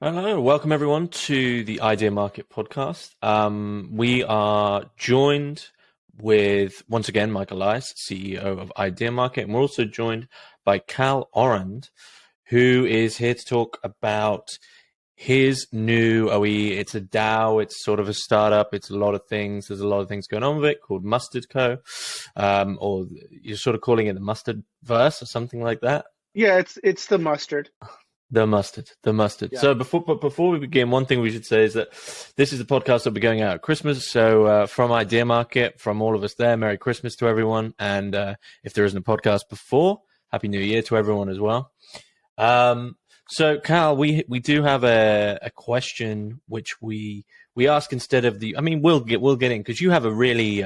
Hello, welcome everyone to the Ideamarket Podcast. We are joined with, once again, Michael Elias, CEO of Ideamarket, and we're also joined by Cal Aurand, who is here to talk about his new OE. It's a DAO, it's sort of a startup, it's a lot of things. There's a lot of things going on with it called Mustard Co. Or you're sort of calling it the Mustard Verse or something like that. Yeah, it's the mustard. The mustard. Yeah. So before we begin, one thing we should say is that this is a podcast that'll be going out at Christmas. So from Ideamarket, from all of us there, Merry Christmas to everyone. And if there isn't a podcast before, Happy New Year to everyone as well. So Cal, we do have a question which we ask instead of the. I mean, we'll get in because you have a really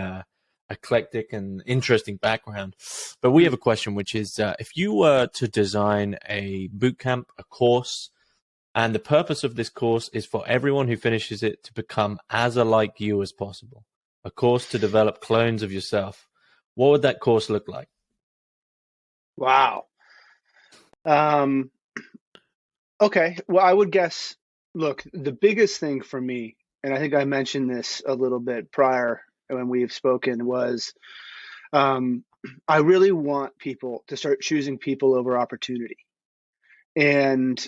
eclectic and interesting background. But we have a question, which is if you were to design a boot camp, a course, and the purpose of this course is for everyone who finishes it to become as alike you as possible, a course to develop clones of yourself, what would that course look like? Wow. Okay. Well, I would guess, look, the biggest thing for me, and I think I mentioned this a little bit prior when we've spoken, was I really want people to start choosing people over opportunity. And,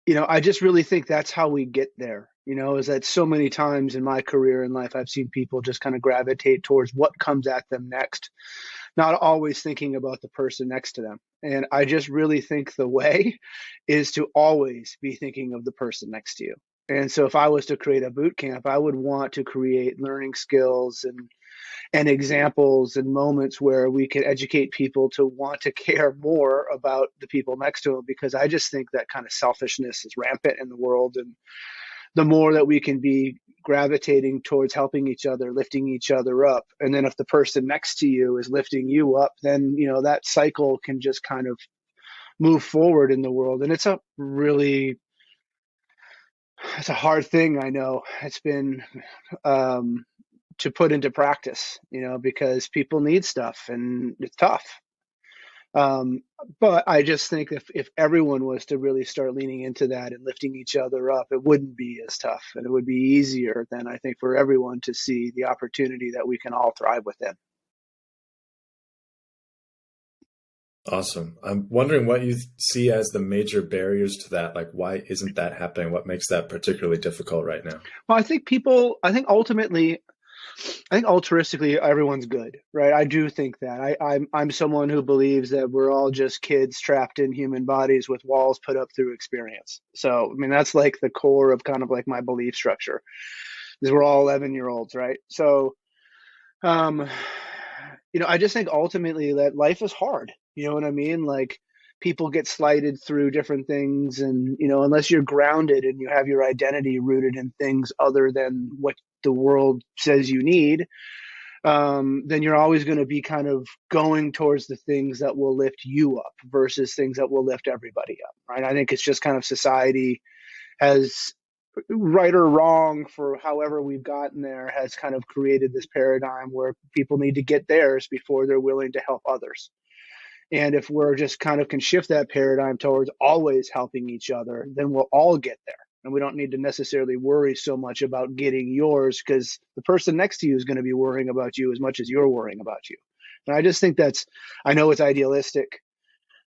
I just really think that's how we get there, is that so many times in my career in life, I've seen people just kind of gravitate towards what comes at them next, not always thinking about the person next to them. And I just really think the way is to always be thinking of the person next to you. And so if I was to create a boot camp, I would want to create learning skills and examples and moments where we can educate people to want to care more about the people next to them, because I just think that kind of selfishness is rampant in the world. And the more that we can be gravitating towards helping each other, lifting each other up, and then if the person next to you is lifting you up, then that cycle can just kind of move forward in the world. And it's a hard thing. I know it's been to put into practice, because people need stuff and it's tough. But I just think if everyone was to really start leaning into that and lifting each other up, it wouldn't be as tough, and it would be easier then, I think, for everyone to see the opportunity that we can all thrive within. Awesome. I'm wondering what you see as the major barriers to that. Like, why isn't that happening? What makes that particularly difficult right now? Well, I think altruistically, everyone's good, right? I do think that. I'm someone who believes that we're all just kids trapped in human bodies with walls put up through experience. So, I mean, that's like the core of kind of like my belief structure, is we're all 11-year-olds, right? So, I just think ultimately that life is hard. You know what I mean? Like, people get slighted through different things, and unless you're grounded and you have your identity rooted in things other than what the world says you need, then you're always going to be kind of going towards the things that will lift you up versus things that will lift everybody up, right? I think it's just kind of society has, right or wrong, for however we've gotten there, has kind of created this paradigm where people need to get theirs before they're willing to help others. And if we're just kind of can shift that paradigm towards always helping each other, then we'll all get there. And we don't need to necessarily worry so much about getting yours, because the person next to you is going to be worrying about you as much as you're worrying about you. And I just think I know it's idealistic,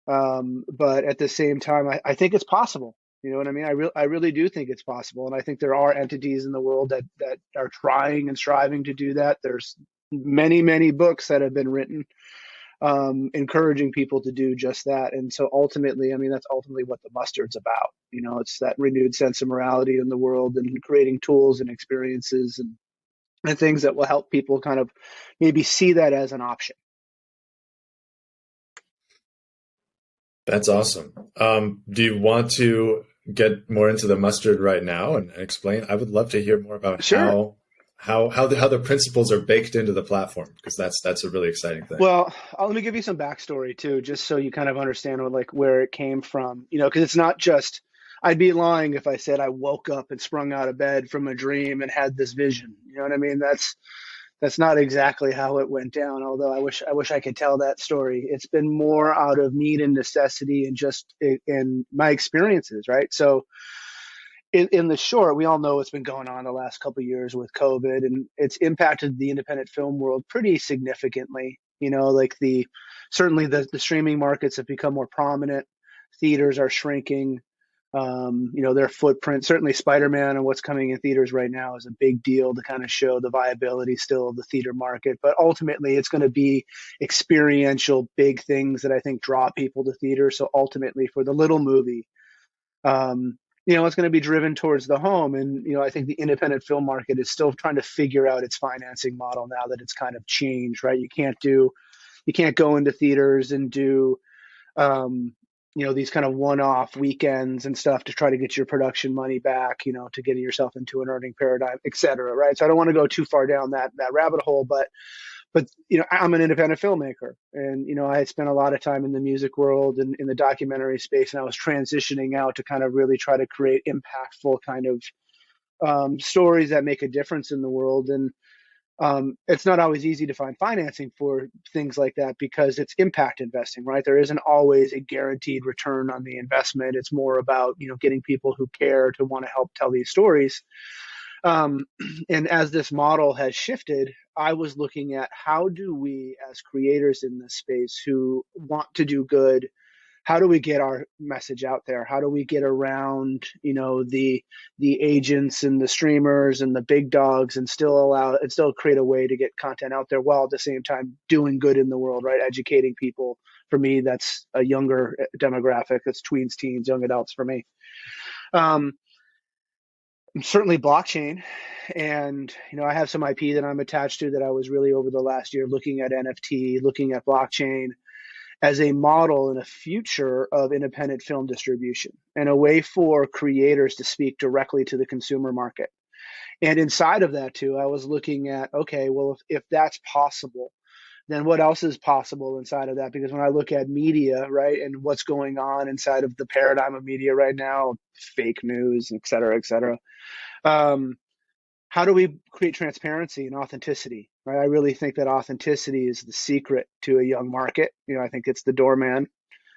but at the same time, I think it's possible. You know what I mean? I really do think it's possible. And I think there are entities in the world that are trying and striving to do that. There's many, many books that have been written encouraging people to do just that. And so ultimately, I mean, that's ultimately what the mustard's about. It's that renewed sense of morality in the world and creating tools and experiences and things that will help people kind of maybe see that as an option. That's awesome. Do you want to get more into the mustard right now and explain? I would love to hear more about Sure. how the principles are baked into the platform, because that's a really exciting thing. Well, let me give you some backstory too, just so you kind of understand where it came from. Because it's not just, I'd be lying if I said I woke up and sprung out of bed from a dream and had this vision. You know what I mean? That's not exactly how it went down. Although I wish I could tell that story. It's been more out of need and necessity and just in my experiences, right? So in the short, we all know what's been going on the last couple of years with COVID, and it's impacted the independent film world pretty significantly. Like certainly the streaming markets have become more prominent. Theaters are shrinking. Their footprint, certainly Spider-Man and what's coming in theaters right now is a big deal to kind of show the viability still of the theater market. But ultimately, it's going to be experiential big things that I think draw people to theaters. So ultimately, for the little movie, it's going to be driven towards the home. And, I think the independent film market is still trying to figure out its financing model now that it's kind of changed, right? You can't go into theaters and do, these kind of one-off weekends and stuff to try to get your production money back, to getting yourself into an earning paradigm, et cetera, right? So I don't want to go too far down that rabbit hole, but I'm an independent filmmaker, and I had spent a lot of time in the music world and in the documentary space, and I was transitioning out to kind of really try to create impactful kind of stories that make a difference in the world. And it's not always easy to find financing for things like that because it's impact investing, right? There isn't always a guaranteed return on the investment. It's more about, getting people who care to want to help tell these stories. And as this model has shifted, I was looking at how do we, as creators in this space who want to do good, how do we get our message out there? How do we get around, the agents and the streamers and the big dogs and still create a way to get content out there while at the same time doing good in the world, right? Educating people. For me, that's a younger demographic. That's tweens, teens, young adults for me. Certainly blockchain. And, I have some IP that I'm attached to that I was really over the last year looking at NFT, looking at blockchain as a model in a future of independent film distribution and a way for creators to speak directly to the consumer market. And inside of that too, I was looking at, okay, well, if that's possible, then what else is possible inside of that? Because when I look at media, right, and what's going on inside of the paradigm of media right now, fake news, et cetera, how do we create transparency and authenticity, right? I really think that authenticity is the secret to a young market. I think it's the doorman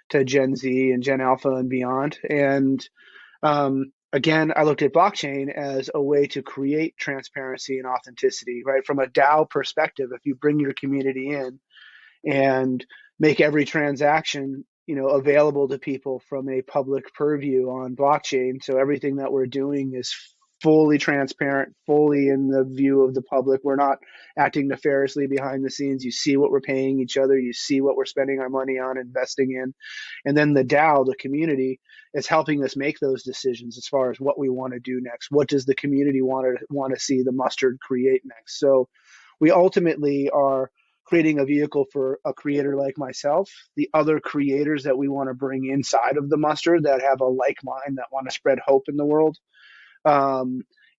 to Gen Z and Gen Alpha and beyond. And again, I looked at blockchain as a way to create transparency and authenticity, right? From a DAO perspective, if you bring your community in and make every transaction, available to people from a public purview on blockchain. So everything that we're doing is fully transparent, fully in the view of the public. We're not acting nefariously behind the scenes. You see what we're paying each other. You see what we're spending our money on, investing in. And then the DAO, the community, is helping us make those decisions as far as what we want to do next. What does the community want to see the mustard create next? So we ultimately are creating a vehicle for a creator like myself, the other creators that we want to bring inside of the mustard that have a like mind, that want to spread hope in the world.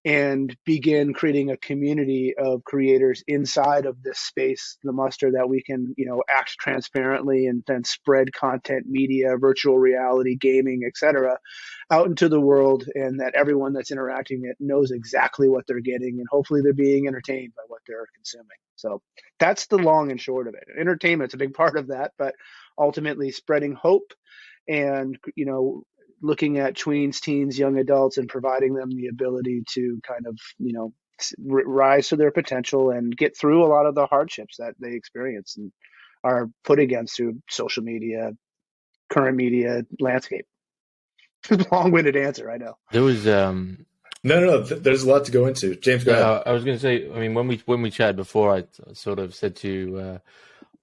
And begin creating a community of creators inside of this space, the mustard, that we can, act transparently and then spread content, media, virtual reality, gaming, etc., out into the world, and that everyone that's interacting it knows exactly what they're getting, and hopefully they're being entertained by what they're consuming. So that's the long and short of it. Entertainment's a big part of that, but ultimately spreading hope and, looking at tweens, teens, young adults, and providing them the ability to kind of, rise to their potential and get through a lot of the hardships that they experience and are put against through social media, current media landscape. Long-winded answer, I know. There was No. There's a lot to go into. James, go ahead. I was going to say, I mean, when we chatted before, I sort of said to you,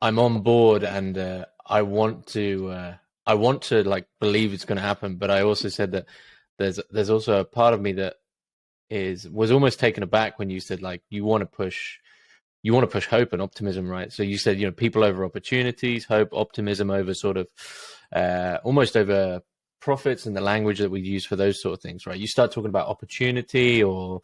I'm on board, and I want to like believe it's going to happen, but I also said that there's also a part of me that was almost taken aback when you said, like, you want to push hope and optimism, right? So you said, people over opportunities, hope, optimism over sort of almost over profits, and the language that we use for those sort of things, right? You start talking about opportunity or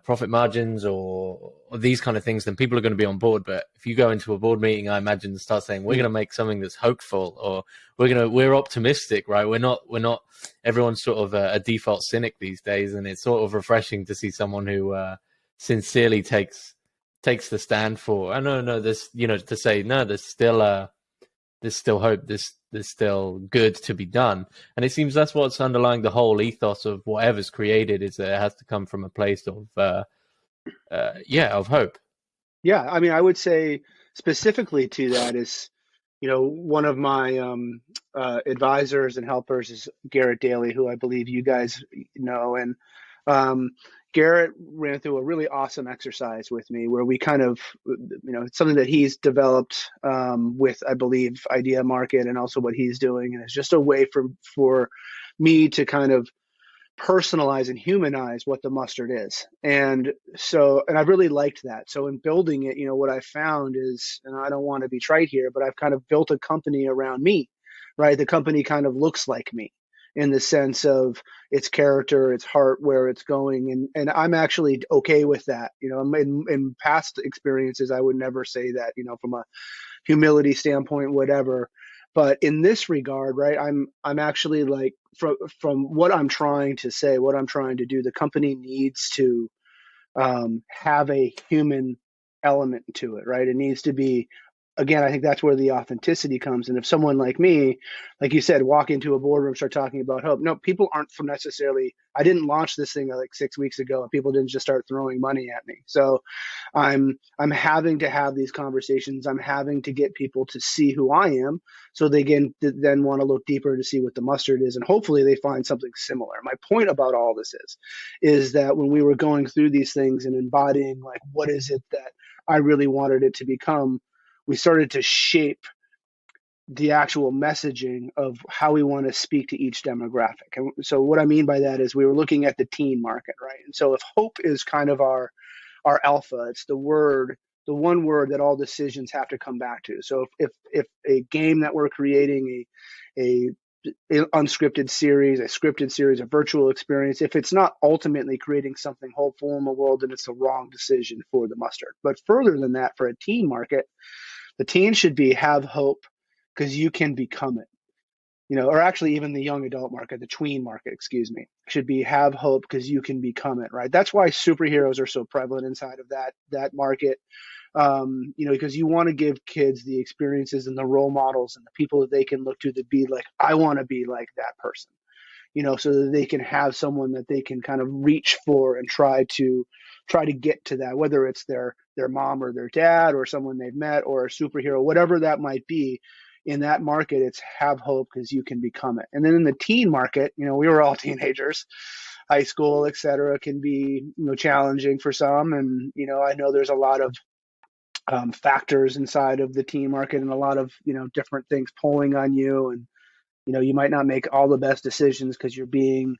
profit margins or these kind of things, then people are going to be on board. But if you go into a board meeting, I imagine, and start saying, we're going to make something that's hopeful, or we're optimistic, right? We're not, everyone's sort of a default cynic these days. And it's sort of refreshing to see someone who sincerely takes the stand for, no, this, to say, no, there's still there's still hope. There's still good to be done. And it seems that's what's underlying the whole ethos of whatever's created, is that it has to come from a place of of hope. Yeah, I mean, I would say specifically to that is, one of my advisors and helpers is Garrett Daly, who I believe you guys know. And Garrett ran through a really awesome exercise with me where we kind of, it's something that he's developed with, I believe, Ideamarket, and also what he's doing. And it's just a way for me to kind of personalize and humanize what the mustard is. And I really liked that. So in building it, what I found is, and I don't want to be trite here, but I've kind of built a company around me, right? The company kind of looks like me in the sense of its character, its heart, where it's going. And I'm actually okay with that. In past experiences, I would never say that, from a humility standpoint, whatever. But in this regard, right, I'm actually like, from what I'm trying to say, what I'm trying to do, the company needs to have a human element to it, right? It needs to be, again, I think that's where the authenticity comes. And if someone like me, like you said, walk into a boardroom, start talking about hope, no, people aren't from necessarily, I didn't launch this thing like 6 weeks ago and people didn't just start throwing money at me. So I'm having to have these conversations. I'm having to get people to see who I am so they can then want to look deeper to see what the mustard is. And hopefully they find something similar. My point about all this is that when we were going through these things and embodying, like, what is it that I really wanted it to become, we started to shape the actual messaging of how we want to speak to each demographic. And so what I mean by that is we were looking at the teen market, right? And so if hope is kind of our alpha, it's the one word that all decisions have to come back to. So if a game that we're creating, a unscripted series, a scripted series, a virtual experience, if it's not ultimately creating something hopeful in the world, then it's the wrong decision for the mustard. But further than that, for a teen market, the teen should be have hope because you can become it. Or actually even the young adult market, the tween market, should be have hope because you can become it, right? That's why superheroes are so prevalent inside of that market. Because you want to give kids the experiences and the role models and the people that they can look to be like, I want to be like that person, so that they can have someone that they can kind of reach for and try to get to that, whether it's their mom or their dad or someone they've met or a superhero, whatever that might be. In that market, it's have hope because you can become it. And then in the teen market, we were all teenagers, high school, et cetera, can be, challenging for some. And, I know there's a lot of factors inside of the teen market and a lot of, different things pulling on you. And, you might not make all the best decisions because you're being,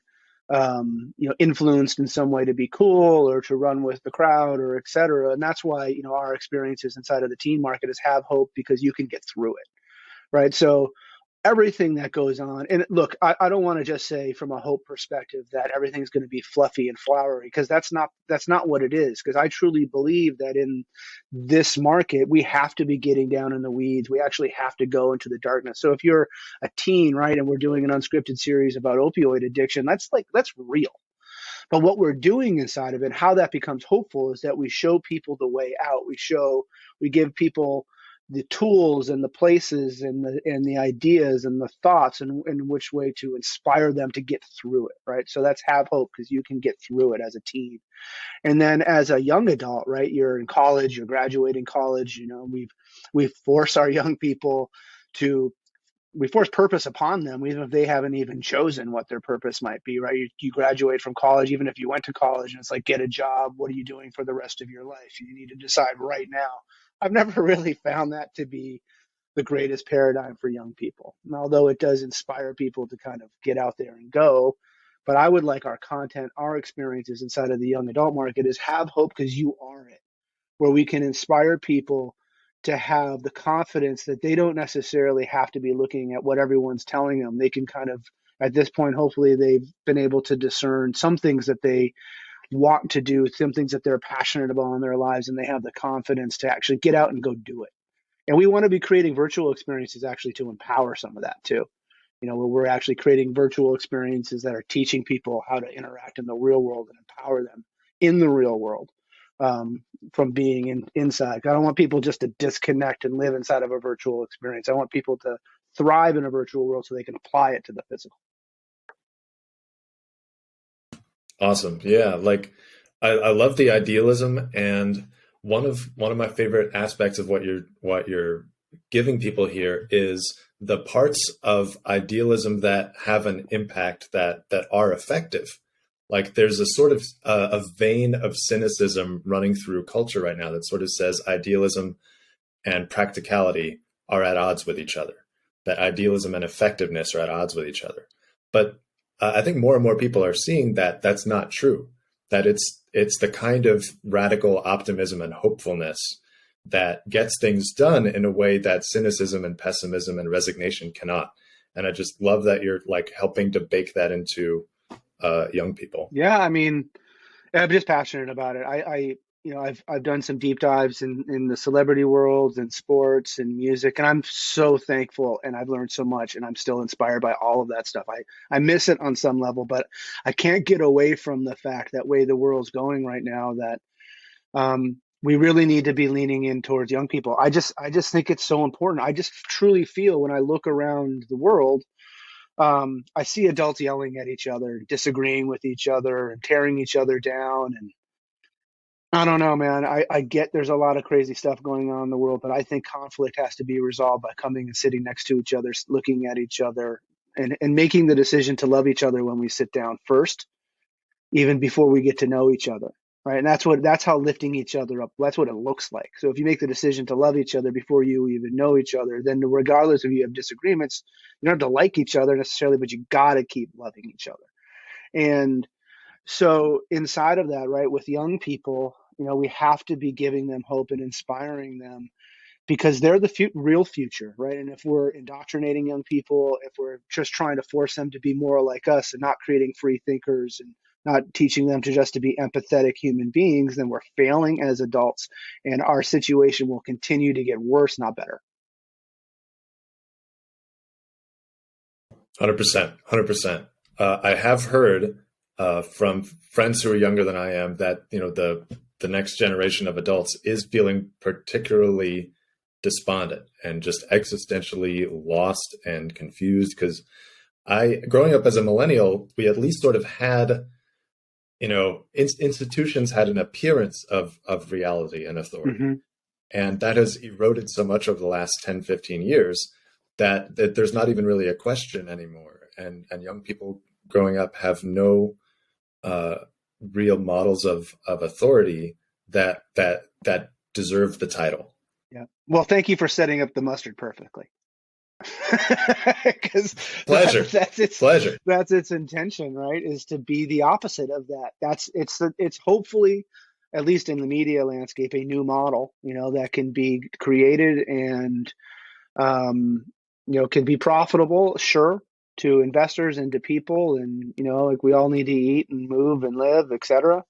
influenced in some way to be cool or to run with the crowd or et cetera. And that's why, our experiences inside of the teen market is have hope because you can get through it. Right. So everything that goes on, and look, I don't want to just say from a hope perspective that everything's going to be fluffy and flowery, because that's not what it is. Because I truly believe that in this market, we have to be getting down in the weeds. We actually have to go into the darkness. So if you're a teen, right, and we're doing an unscripted series about opioid addiction, that's real. But what we're doing inside of it, how that becomes hopeful, is that we show people the way out. We give people the tools and the places and the ideas and the thoughts and which way to inspire them to get through it, right? So that's have hope because you can get through it as a teen. And then as a young adult, right, you're in college, you're graduating college, we force our young people we force purpose upon them, even if they haven't even chosen what their purpose might be, right? You graduate from college, even if you went to college, and it's like, get a job. What are you doing for the rest of your life? You need to decide right now. I've never really found that to be the greatest paradigm for young people. And although it does inspire people to kind of get out there and go, but I would like our content, our experiences inside of the young adult market is have hope because you are it, where we can inspire people to have the confidence that they don't necessarily have to be looking at what everyone's telling them. They can kind of, at this point, hopefully they've been able to discern some things that they want to do, some things that they're passionate about in their lives, and they have the confidence to actually get out and go do it. And we want to be creating virtual experiences actually to empower some of that too. Where we're actually creating virtual experiences that are teaching people how to interact in the real world and empower them in the real world. from being inside. I don't want people just to disconnect and live inside of a virtual experience. I want people to thrive in a virtual world so they can apply it to the physical. Awesome. Yeah. Like I love the idealism, and one of my favorite aspects of what you're giving people here is the parts of idealism that have an impact, that are effective. Like there's a sort of a vein of cynicism running through culture right now that sort of says idealism and practicality are at odds with each other, that idealism and effectiveness are at odds with each other. But I think more and more people are seeing that that's not true, that it's the kind of radical optimism and hopefulness that gets things done in a way that cynicism and pessimism and resignation cannot. And I just love that you're like helping to bake that into young people. Yeah, I mean, I'm just passionate about it. I've done some deep dives in the celebrity world and sports and music, and I'm so thankful, and I've learned so much, and I'm still inspired by all of that stuff. I miss it on some level, but I can't get away from the fact that way the world's going right now, that we really need to be leaning in towards young people. I just think it's so important. I just truly feel when I look around the world, I see adults yelling at each other, disagreeing with each other, and tearing each other down. And I don't know, man. I get there's a lot of crazy stuff going on in the world, but I think conflict has to be resolved by coming and sitting next to each other, looking at each other, and making the decision to love each other when we sit down first, even before we get to know each other. Right. And that's how lifting each other up. That's what it looks like. So if you make the decision to love each other before you even know each other, then regardless if you have disagreements, you don't have to like each other necessarily, but you got to keep loving each other. And so inside of that, right, with young people, we have to be giving them hope and inspiring them, because they're the real future, right? And if we're indoctrinating young people, if we're just trying to force them to be more like us and not creating free thinkers and not teaching them to be empathetic human beings, then we're failing as adults, and our situation will continue to get worse, not better. 100%. 100%. I have heard from friends who are younger than I am that, the next generation of adults is feeling particularly despondent and just existentially lost and confused, because growing up as a millennial, we at least sort of had, institutions had an appearance of reality and authority. Mm-hmm. And that has eroded so much over the last 10, 15 years that there's not even really a question anymore. And young people growing up have no real models of authority that deserve the title. Yeah. Well, thank you for setting up the mustard perfectly. Because pleasure. That's its intention, right? Is to be the opposite of that. It's hopefully, at least in the media landscape, a new model, that can be created and can be profitable, sure, to investors and to people, and like we all need to eat and move and live, etc.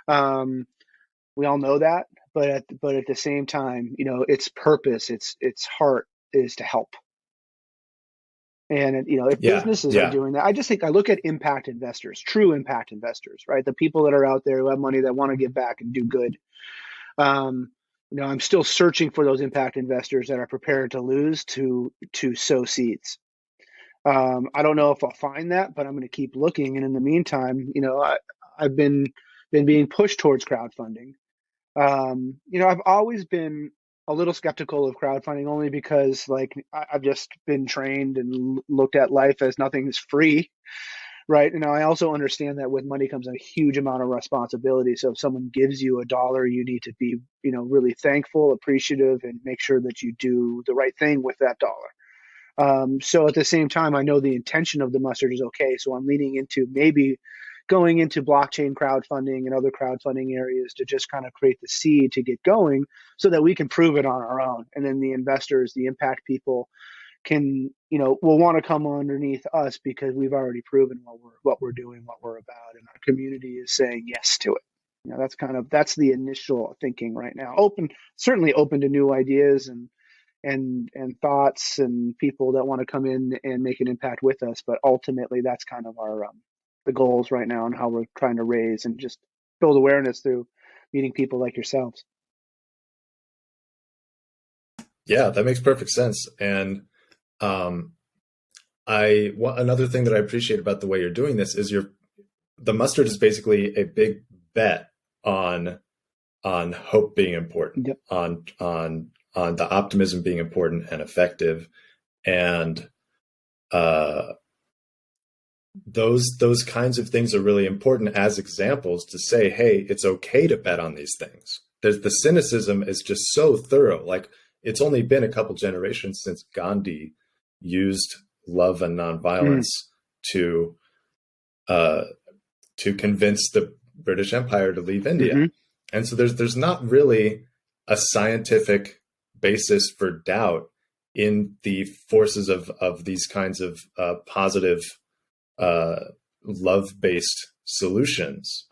We all know that, but at the same time, its purpose, its heart is to help. And if businesses are doing that, I look at impact investors, true impact investors, right? The people that are out there who have money that want to give back and do good. I'm still searching for those impact investors that are prepared to lose to sow seeds. I don't know if I'll find that, but I'm going to keep looking. And in the meantime, I've been being pushed towards crowdfunding. I've always been a little skeptical of crowdfunding, only because I've just been trained and looked at life as nothing is free, right? And I also understand that with money comes a huge amount of responsibility. So if someone gives you $1, you need to be, really thankful, appreciative, and make sure that you do the right thing with that $1. So at the same time, I know the intention of the mustard is okay. So I'm leaning into maybe going into blockchain crowdfunding and other crowdfunding areas to just kind of create the seed to get going so that we can prove it on our own. And then the investors, the impact people can, will want to come underneath us because we've already proven what we're doing, what we're about. And our community is saying yes to it. That's the initial thinking right now. Certainly open to new ideas and thoughts and people that want to come in and make an impact with us. But ultimately that's kind of our, the goals right now and how we're trying to raise and just build awareness through, meeting people like yourselves. Yeah, that makes perfect sense. And another thing that I appreciate about the way you're doing this is the mustard is basically a big bet on hope being important, Yep. on the optimism being important and effective, and those kinds of things are really important as examples to say, hey, it's okay to bet on these things. The cynicism is just so thorough. Like, it's only been a couple generations since Gandhi used love and nonviolence to convince the British Empire to leave India. Mm-hmm. And so there's not really a scientific basis for doubt in the forces of these kinds of positive love-based solutions.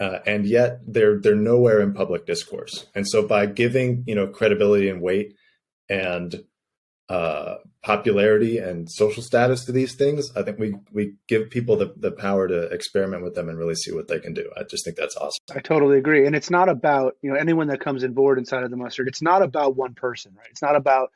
And yet they're nowhere in public discourse. And so by giving, credibility and weight and popularity and social status to these things, I think we give people the power to experiment with them and really see what they can do. I just think that's awesome. I totally agree. And it's not about, anyone that comes on board inside of the mustard. It's not about one person, right? It's not about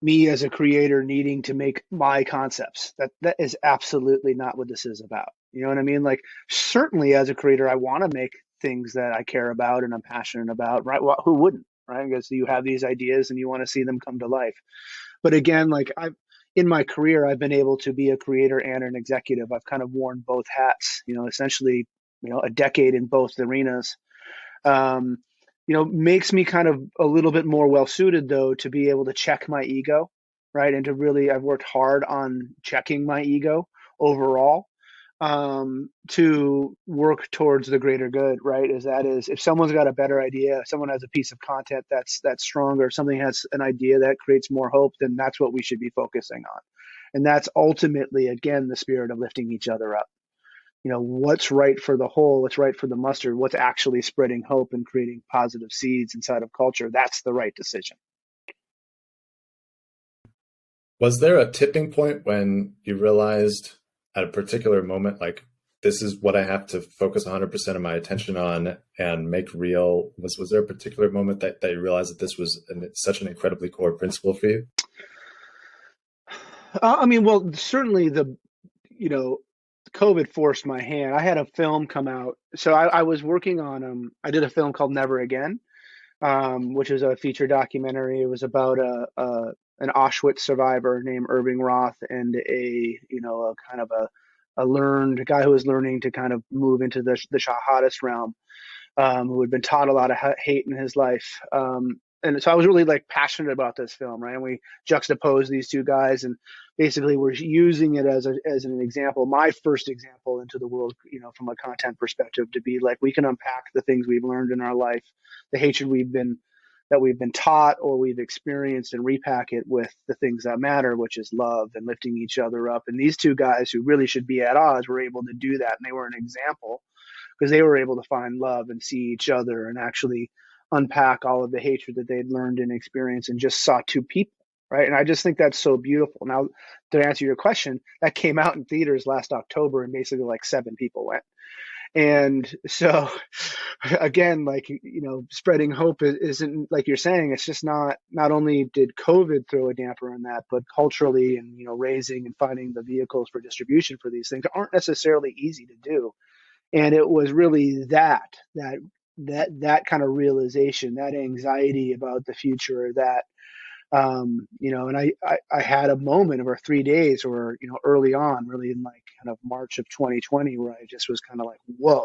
me as a creator needing to make my concepts. That is absolutely not what this is about. You know what I mean? Like, certainly as a creator, I want to make things that I care about and I'm passionate about, right? Well, who wouldn't, right? Because you have these ideas and you want to see them come to life. But again, like, in my career, I've been able to be a creator and an executive. I've kind of worn both hats, essentially, a decade in both arenas. Makes me kind of a little bit more well-suited, though, to be able to check my ego, right? And I've worked hard on checking my ego overall, to work towards the greater good, right? If someone's got a better idea, if someone has a piece of content that's stronger, if something has an idea that creates more hope, then that's what we should be focusing on. And that's ultimately, again, the spirit of lifting each other up. What's right for the whole, what's right for the mustard, what's actually spreading hope and creating positive seeds inside of culture. That's the right decision. Was there a tipping point when you realized at a particular moment, like, this is what I have to focus 100% of my attention on and make real? Was there a particular moment that you realized that this was such an incredibly core principle for you? Well, certainly COVID forced my hand. I had a film come out. So I was working on, I did a film called Never Again, which is a feature documentary. It was about an Auschwitz survivor named Irving Roth and a kind of a guy who was learning to kind of move into the jihadist realm, who had been taught a lot of hate in his life. And so I was really passionate about this film, right? And we juxtaposed these two guys, and basically we're using it as an example, my first example into the world, from a content perspective, to be like, we can unpack the things we've learned in our life, the hatred that we've been taught or we've experienced, and repack it with the things that matter, which is love and lifting each other up. And these two guys who really should be at odds were able to do that. And they were an example because they were able to find love and see each other and actually unpack all of the hatred that they'd learned and experienced, and just saw two people, right? And I just think that's so beautiful. Now, to answer your question, that came out in theaters last October, and basically 7 people went. And so, again, spreading hope isn't, like you're saying, it's just not only did COVID throw a damper on that, but culturally and, raising and finding the vehicles for distribution for these things aren't necessarily easy to do. And it was really that kind of realization, that anxiety about the future, that, and I had a moment over 3 days where, early on, really in kind of March of 2020, where I just was kind of like, whoa,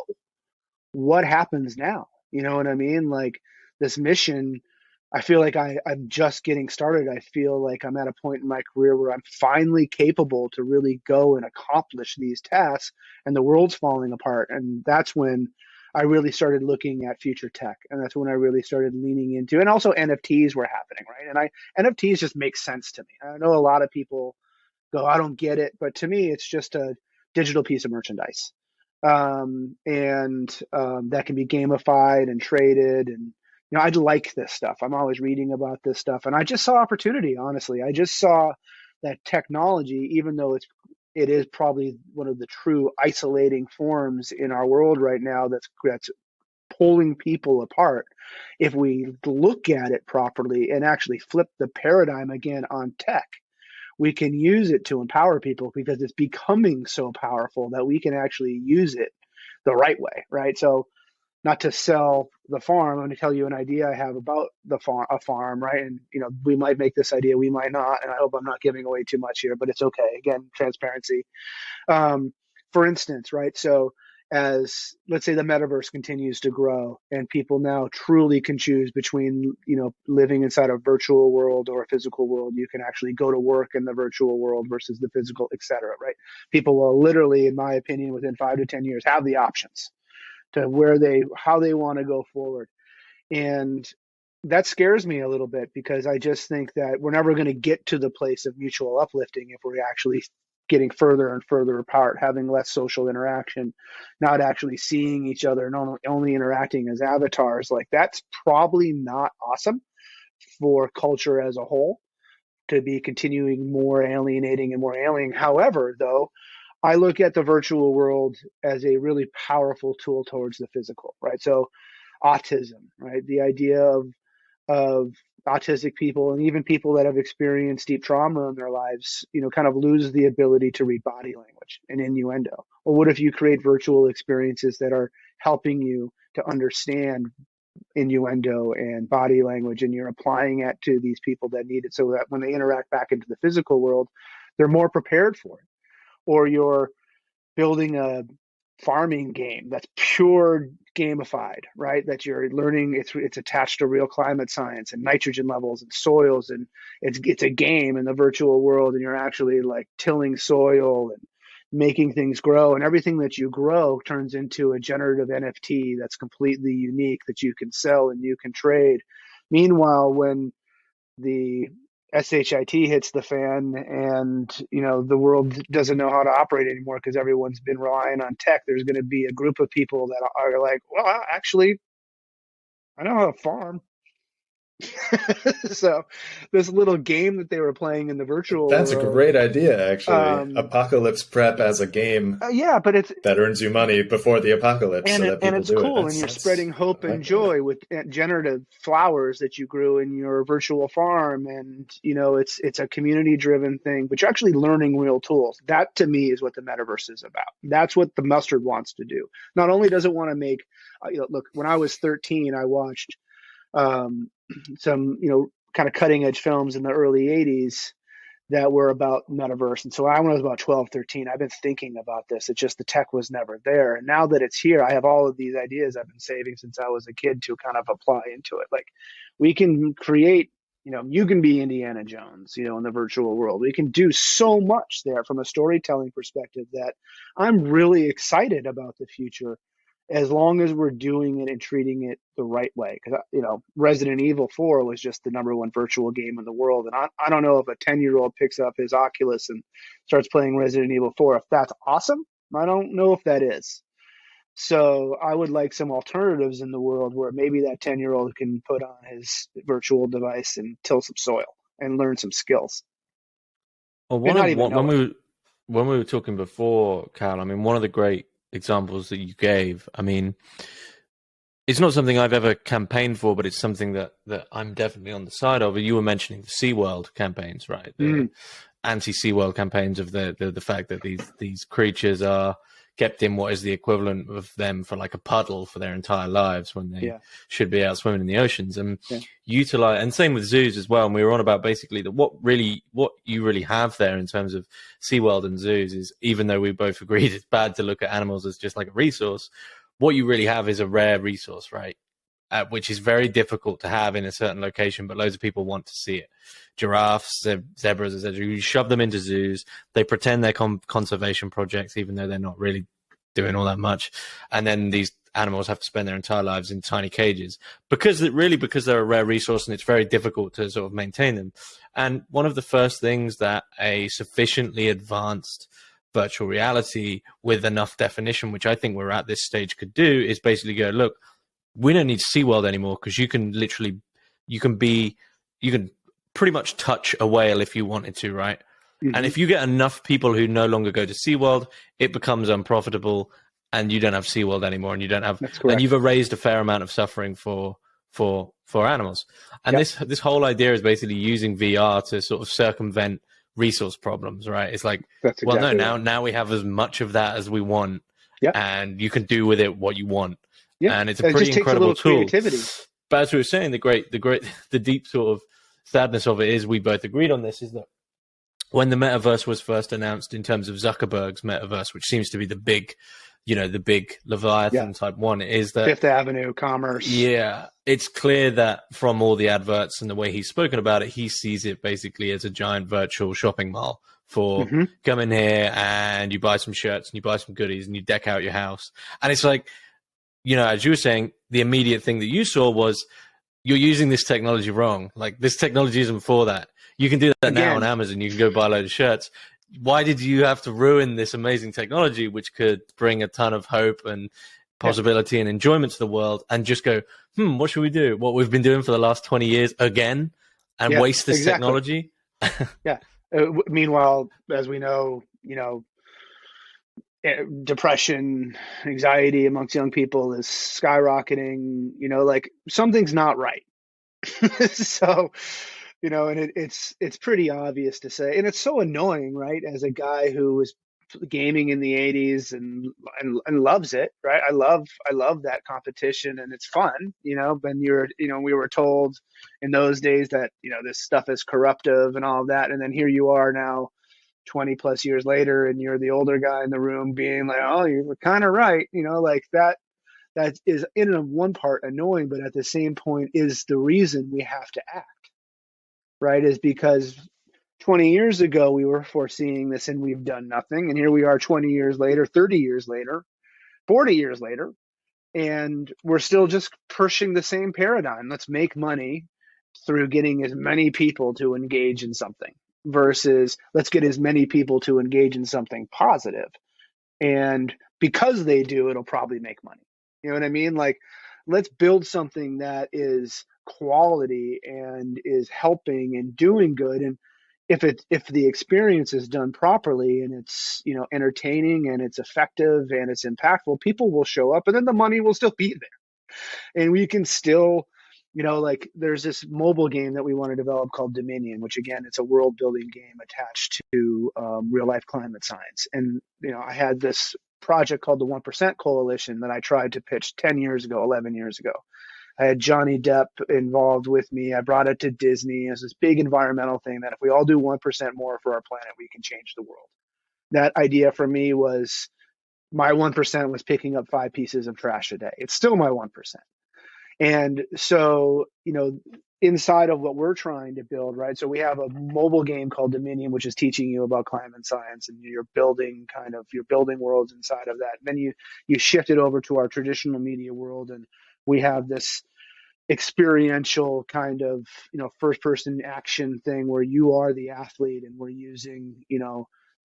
what happens now? You know what I mean? Like, this mission, I feel like I'm just getting started. I feel like I'm at a point in my career where I'm finally capable to really go and accomplish these tasks, and the world's falling apart. And that's when I really started looking at future tech, and that's when I really started leaning into, and also NFTs were happening, right? And NFTs just make sense to me. I know a lot of people go, I don't get it, but to me, it's just a digital piece of merchandise, and that can be gamified and traded. And I like this stuff. I'm always reading about this stuff, and I just saw opportunity. Honestly, I just saw that technology, even though it is probably one of the true isolating forms in our world right now that's pulling people apart. If we look at it properly and actually flip the paradigm again on tech, we can use it to empower people because it's becoming so powerful that we can actually use it the right way, right? So not to sell the farm, I'm going to tell you an idea I have about a farm, right? And, we might make this idea, we might not, and I hope I'm not giving away too much here, but it's okay. Again, transparency. For instance, right? So as, let's say, the metaverse continues to grow and people now truly can choose between, living inside a virtual world or a physical world. You can actually go to work in the virtual world versus the physical, et cetera, right? People will literally, in my opinion, within 5 to 10 years, have the options to how they want to go forward. And that scares me a little bit because I just think that we're never going to get to the place of mutual uplifting if we're actually getting further and further apart, having less social interaction, not actually seeing each other, and only interacting as avatars. Like, that's probably not awesome for culture as a whole, to be continuing more alienating and more alien. However, though, I look at the virtual world as a really powerful tool towards the physical, right? So autism, right? The idea of autistic people and even people that have experienced deep trauma in their lives, kind of lose the ability to read body language and innuendo. Well, what if you create virtual experiences that are helping you to understand innuendo and body language, and you're applying it to these people that need it so that when they interact back into the physical world, they're more prepared for it? Or you're building a farming game that's pure gamified, right? That you're learning, it's attached to real climate science and nitrogen levels and soils, and it's a game in the virtual world, and you're actually like tilling soil and making things grow, and everything that you grow turns into a generative NFT that's completely unique that you can sell and you can trade. Meanwhile, when the SHIT hits the fan and, the world doesn't know how to operate anymore because everyone's been relying on tech, there's going to be a group of people that are like, well, actually, I know how to farm. So this little game that they were playing in the virtual That's world, a great idea, actually. Apocalypse prep as a game. Yeah, but that earns you money before the apocalypse, and so that people it's do cool, it. and you're spreading hope and joy with generative flowers that you grew in your virtual farm, and it's a community-driven thing, but you're actually learning real tools. That, to me, is what the metaverse is about. That's what the mustard wants to do. Not only does it want to make, look, when I was 13, I watched some kind of cutting edge films in the early 80s that were about metaverse. And so when I was about 12, 13, I've been thinking about this. It's just the tech was never there. And now that it's here, I have all of these ideas I've been saving since I was a kid to kind of apply into it. Like, we can create, you can be Indiana Jones, in the virtual world. We can do so much there from a storytelling perspective that I'm really excited about the future, as long as we're doing it and treating it the right way. Because, Resident Evil 4 was just the #1 virtual game in the world. And I don't know if a 10-year-old picks up his Oculus and starts playing Resident Evil 4, if that's awesome. I don't know if that is. So I would like some alternatives in the world where maybe that 10-year-old can put on his virtual device and till some soil and learn some skills. Well, when we were talking before, Cal, one of the great examples that you gave, it's not something I've ever campaigned for, but it's something that I'm definitely on the side of. You were mentioning the SeaWorld campaigns, right? The anti-SeaWorld campaigns of the fact that these creatures are kept in what is the equivalent of them for like a puddle for their entire lives when they should be out swimming in the oceans, and utilize, and same with zoos as well. And we were on about basically that what you really have there in terms of SeaWorld and zoos is, even though we both agreed it's bad to look at animals as just like a resource, what you really have is a rare resource, right? Which is very difficult to have in a certain location, but loads of people want to see it. Giraffes, zebras, etc. You shove them into zoos, they pretend they're conservation projects, even though they're not really doing all that much. And then these animals have to spend their entire lives in tiny cages because they're a rare resource, and it's very difficult to sort of maintain them. And one of the first things that a sufficiently advanced virtual reality with enough definition, which I think we're at this stage, could do, is basically go, look, we don't need SeaWorld anymore, because you can pretty much touch a whale if you wanted to, right? Mm-hmm. And if you get enough people who no longer go to SeaWorld, it becomes unprofitable, and you don't have SeaWorld anymore, and you don't have, That's correct. and you've erased a fair amount of suffering for animals. And this whole idea is basically using VR to sort of circumvent resource problems, right? It's like, That's well, no, exactly now we have as much of that as we want, and you can do with it what you want. And it's a pretty incredible tool. Creativity. But as we were saying, the deep sort of sadness of it is, we both agreed on this, is that when the metaverse was first announced, in terms of Zuckerberg's metaverse, which seems to be the big Leviathan type one, is that Fifth Avenue commerce. Yeah, it's clear that from all the adverts and the way he's spoken about it, he sees it basically as a giant virtual shopping mall for come in here and you buy some shirts and you buy some goodies and you deck out your house. And it's like, as you were saying, the immediate thing that you saw was, you're using this technology wrong. Like, this technology isn't for that. You can do that now on Amazon. You can go buy a load of shirts. Why did you have to ruin this amazing technology, which could bring a ton of hope and possibility and enjoyment to the world, and just go, what should we do? What we've been doing for the last 20 years again, and waste this technology? Meanwhile, as we know, depression, anxiety amongst young people is skyrocketing. Like, something's not right. So, and it's pretty obvious to say, and it's so annoying, right? As a guy who was gaming in the 80s and loves it, right? I love that competition, and it's fun, when we were told in those days that, this stuff is corruptive and all of that. And then here you are now 20 plus years later, and you're the older guy in the room being like, oh, you were kind of right. Like that is in one part annoying, but at the same point is the reason we have to act, right? Is because 20 years ago, we were foreseeing this and we've done nothing. And here we are 20 years later, 30 years later, 40 years later, and we're still just pushing the same paradigm. Let's make money through getting as many people to engage in something, versus let's get as many people to engage in something positive. And because they do, it'll probably make money. You know what I mean? Like, let's build something that is quality and is helping and doing good. And if the experience is done properly and it's, entertaining and it's effective and it's impactful, people will show up, and then the money will still be there. And we can still, like, there's this mobile game that we want to develop called Dominion, which, again, it's a world building game attached to real life climate science. And, I had this project called the 1% Coalition that I tried to pitch 10 years ago, 11 years ago. I had Johnny Depp involved with me. I brought it to Disney as this big environmental thing that if we all do 1% more for our planet, we can change the world. That idea for me was, my 1% was picking up 5 pieces of trash a day. It's still my 1%. And so, inside of what we're trying to build, right? So we have a mobile game called Dominion, which is teaching you about climate science, and you're building worlds inside of that. And then you shift it over to our traditional media world, and we have this experiential kind of, first person action thing where you are the athlete, and we're using,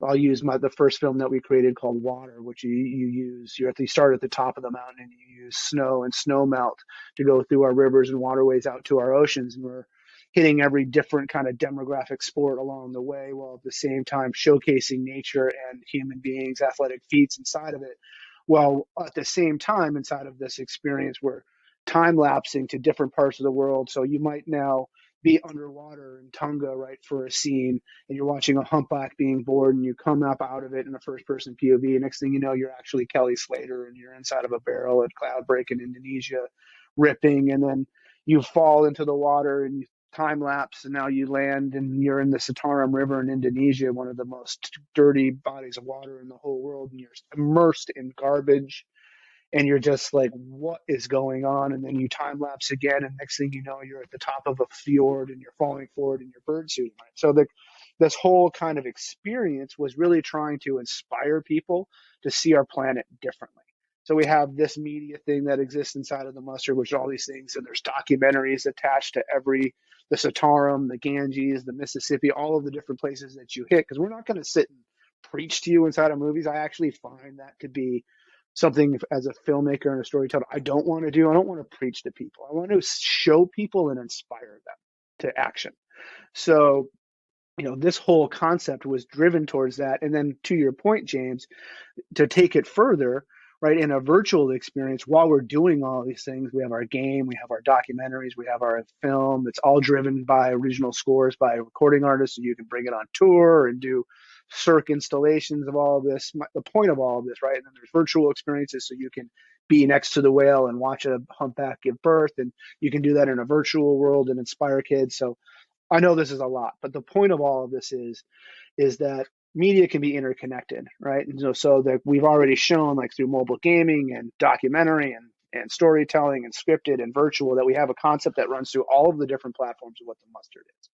I'll use the first film that we created called Water, which you start at the top of the mountain and you use snow and snow melt to go through our rivers and waterways out to our oceans. And we're hitting every different kind of demographic sport along the way, while at the same time showcasing nature and human beings' athletic feats inside of it. While at the same time, inside of this experience, we're time lapsing to different parts of the world. So you might now be underwater in Tonga, right, for a scene, and you're watching a humpback being bored, and you come up out of it in a first-person POV. And next thing you know, you're actually Kelly Slater, and you're inside of a barrel at Cloudbreak in Indonesia, ripping, and then you fall into the water and you time lapse, and now you land, and you're in the Citarum River in Indonesia, one of the most dirty bodies of water in the whole world, and you're immersed in garbage. And you're just like, what is going on? And then you time lapse again, and next thing you know, you're at the top of a fjord and you're falling forward in your bird suit. Right? So this whole kind of experience was really trying to inspire people to see our planet differently. So we have this media thing that exists inside of the Mustard, which are all these things, and there's documentaries attached to the Citarum, the Ganges, the Mississippi, all of the different places that you hit, because we're not going to sit and preach to you inside of movies. I actually find that to be something, as a filmmaker and a storyteller, I don't want to do. I don't want to preach to people. I want to show people and inspire them to action. So, this whole concept was driven towards that. And then, to your point, James, to take it further, right? In a virtual experience, while we're doing all these things, we have our game, we have our documentaries, we have our film. It's all driven by original scores by recording artists, and you can bring it on tour and do circ installations of all of this. The point of all of this, right? And then there's virtual experiences, so you can be next to the whale and watch a humpback give birth, and you can do that in a virtual world and inspire kids. So I know this is a lot, but the point of all of this is that media can be interconnected, right? And so that we've already shown, like through mobile gaming and documentary and storytelling and scripted and virtual, that we have a concept that runs through all of the different platforms of what the mustard is.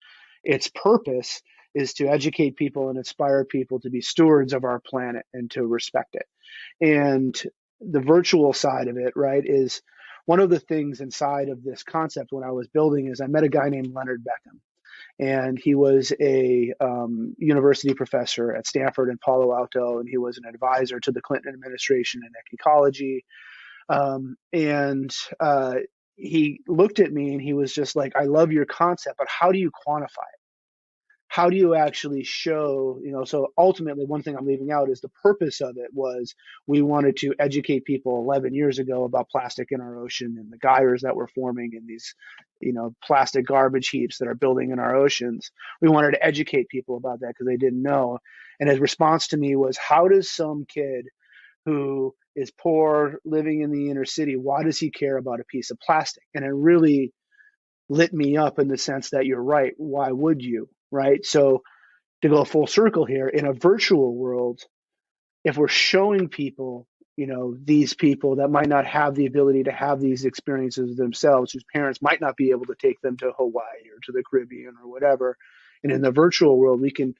Its purpose is to educate people and inspire people to be stewards of our planet and to respect it. And the virtual side of it, right, is one of the things inside of this concept when I was building is I met a guy named Leonard Beckham. And he was a university professor at Stanford and Palo Alto, and he was an advisor to the Clinton administration in ecology. He looked at me and he was just like, I love your concept, but how do you quantify it? How do you actually show, so ultimately one thing I'm leaving out is the purpose of it was we wanted to educate people 11 years ago about plastic in our ocean and the gyres that were forming in these, plastic garbage heaps that are building in our oceans. We wanted to educate people about that because they didn't know. And his response to me was, how does some kid who is poor living in the inner city, why does he care about a piece of plastic? And it really lit me up in the sense that you're right. Why would you? Right. So to go full circle here, in a virtual world, if we're showing people, these people that might not have the ability to have these experiences themselves, whose parents might not be able to take them to Hawaii or to the Caribbean or whatever. And in the virtual world, we can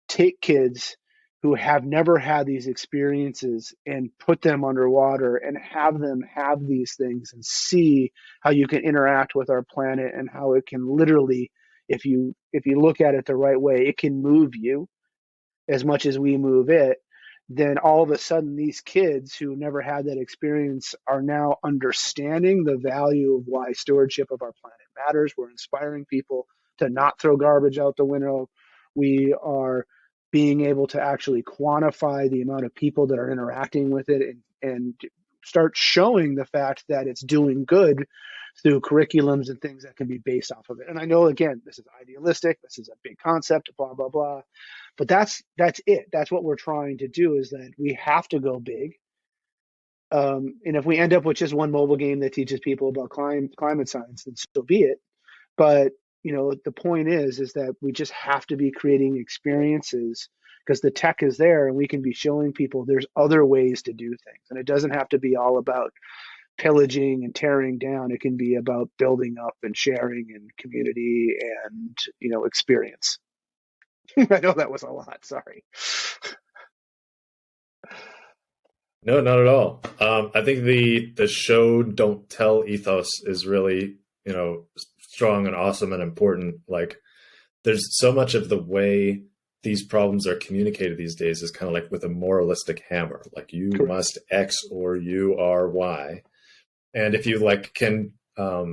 take kids who have never had these experiences and put them underwater and have them have these things and see how you can interact with our planet and how it can literally, if you look at it the right way, it can move you as much as we move it. Then all of a sudden these kids who never had that experience are now understanding the value of why stewardship of our planet matters. We're inspiring people to not throw garbage out the window. We are being able to actually quantify the amount of people that are interacting with it and start showing the fact that it's doing good through curriculums and things that can be based off of it. And I know, again, this is idealistic. This is a big concept, blah, blah, blah. But that's it. That's what we're trying to do, is that we have to go big. And if we end up with just one mobile game that teaches people about climate science, then so be it. But, the point is that we just have to be creating experiences because the tech is there and we can be showing people there's other ways to do things. And it doesn't have to be all about pillaging and tearing down. It can be about building up and sharing and community and, experience. I know that was a lot. Sorry. No, not at all. I think the show don't tell ethos is really, strong and awesome and important. Like, there's so much of the way these problems are communicated these days is kind of like with a moralistic hammer. Like, you Correct. must X or you are Y. And if you can, I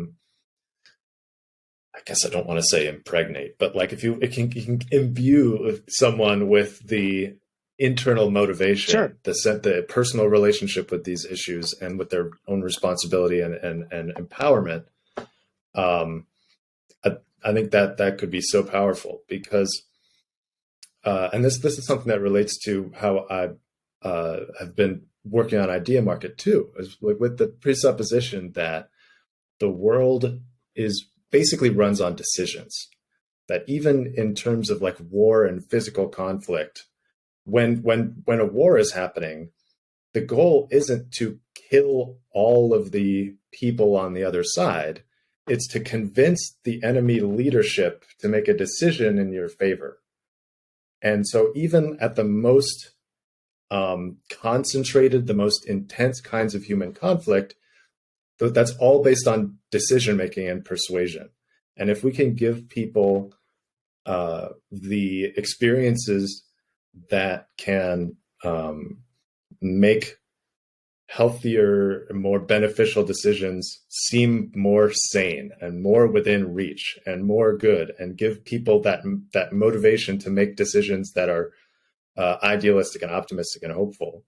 guess I don't want to say impregnate, but like you can imbue someone with the internal motivation, Sure. the personal relationship with these issues and with their own responsibility and empowerment. I think that could be so powerful because, and this is something that relates to how I have been working on Ideamarket too, is with the presupposition that the world basically runs on decisions. That even in terms of like war and physical conflict, when a war is happening, the goal isn't to kill all of the people on the other side. It's to convince the enemy leadership to make a decision in your favor. And so even at the most concentrated, the most intense kinds of human conflict, that's all based on decision-making and persuasion. And if we can give people the experiences that can make healthier, more beneficial decisions seem more sane and more within reach and more good, and give people that motivation to make decisions that are idealistic and optimistic and hopeful,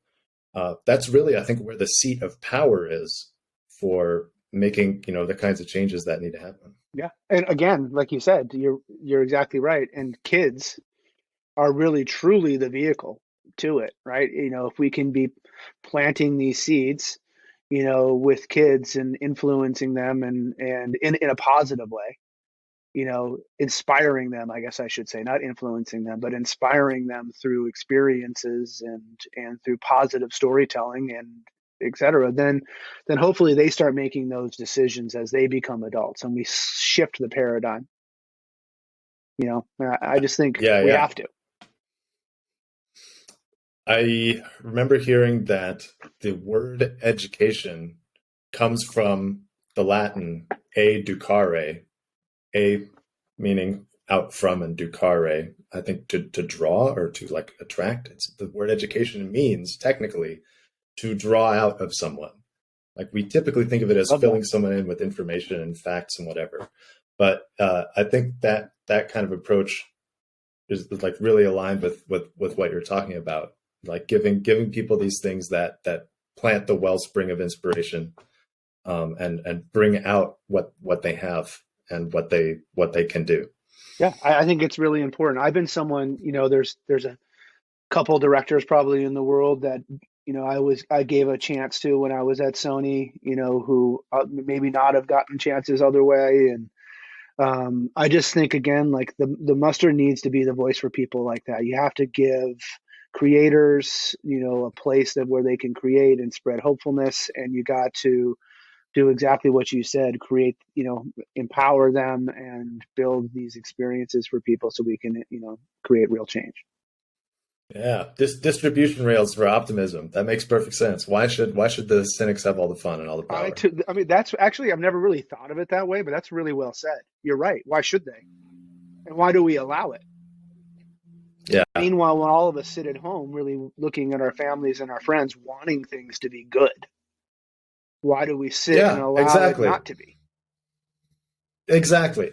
That's really, I think, where the seat of power is for making, the kinds of changes that need to happen. Yeah. And again, like you said, you're exactly right. And kids are really truly the vehicle to it, right? If we can be planting these seeds, with kids and influencing them and in a positive way, inspiring them, I guess I should say, not influencing them, but inspiring them through experiences and through positive storytelling and et cetera, then hopefully they start making those decisions as they become adults and we shift the paradigm. I just think we have to. I remember hearing that the word education comes from the Latin educare, a meaning out from, and ducare, I think to draw or to like attract. It's the word education means technically to draw out of someone. Like we typically think of it as filling someone in with information and facts and whatever. But I think that kind of approach is like really aligned with what you're talking about. Like giving people these things that plant the wellspring of inspiration, and bring out what they have and what they can do. Yeah, I think it's really important. I've been someone, there's a couple directors probably in the world that I gave a chance to when I was at Sony, who maybe not have gotten chances other way, and I just think again, like the mustard needs to be the voice for people like that. You have to give creators, a place where they can create and spread hopefulness, and you got to do exactly what you said, create, empower them and build these experiences for people so we can, create real change. Yeah, this distribution rails for optimism. That makes perfect sense. Why should the cynics have all the fun and all the power? I mean, that's actually, I've never really thought of it that way, but that's really well said. You're right. Why should they? And why do we allow it? Yeah. Meanwhile, when all of us sit at home, really looking at our families and our friends, wanting things to be good, why do we sit and allow it not to be? Exactly.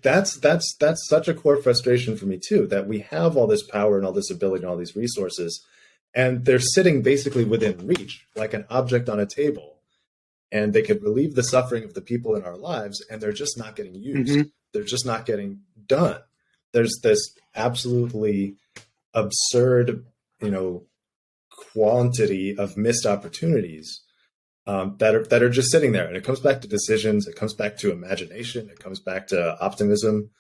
That's such a core frustration for me too, that we have all this power and all this ability and all these resources, and they're sitting basically within reach, like an object on a table, and they could relieve the suffering of the people in our lives, and they're just not getting used. Mm-hmm. They're just not getting done. There's this absolutely absurd, quantity of missed opportunities that are just sitting there. And it comes back to decisions. It comes back to imagination. It comes back to optimism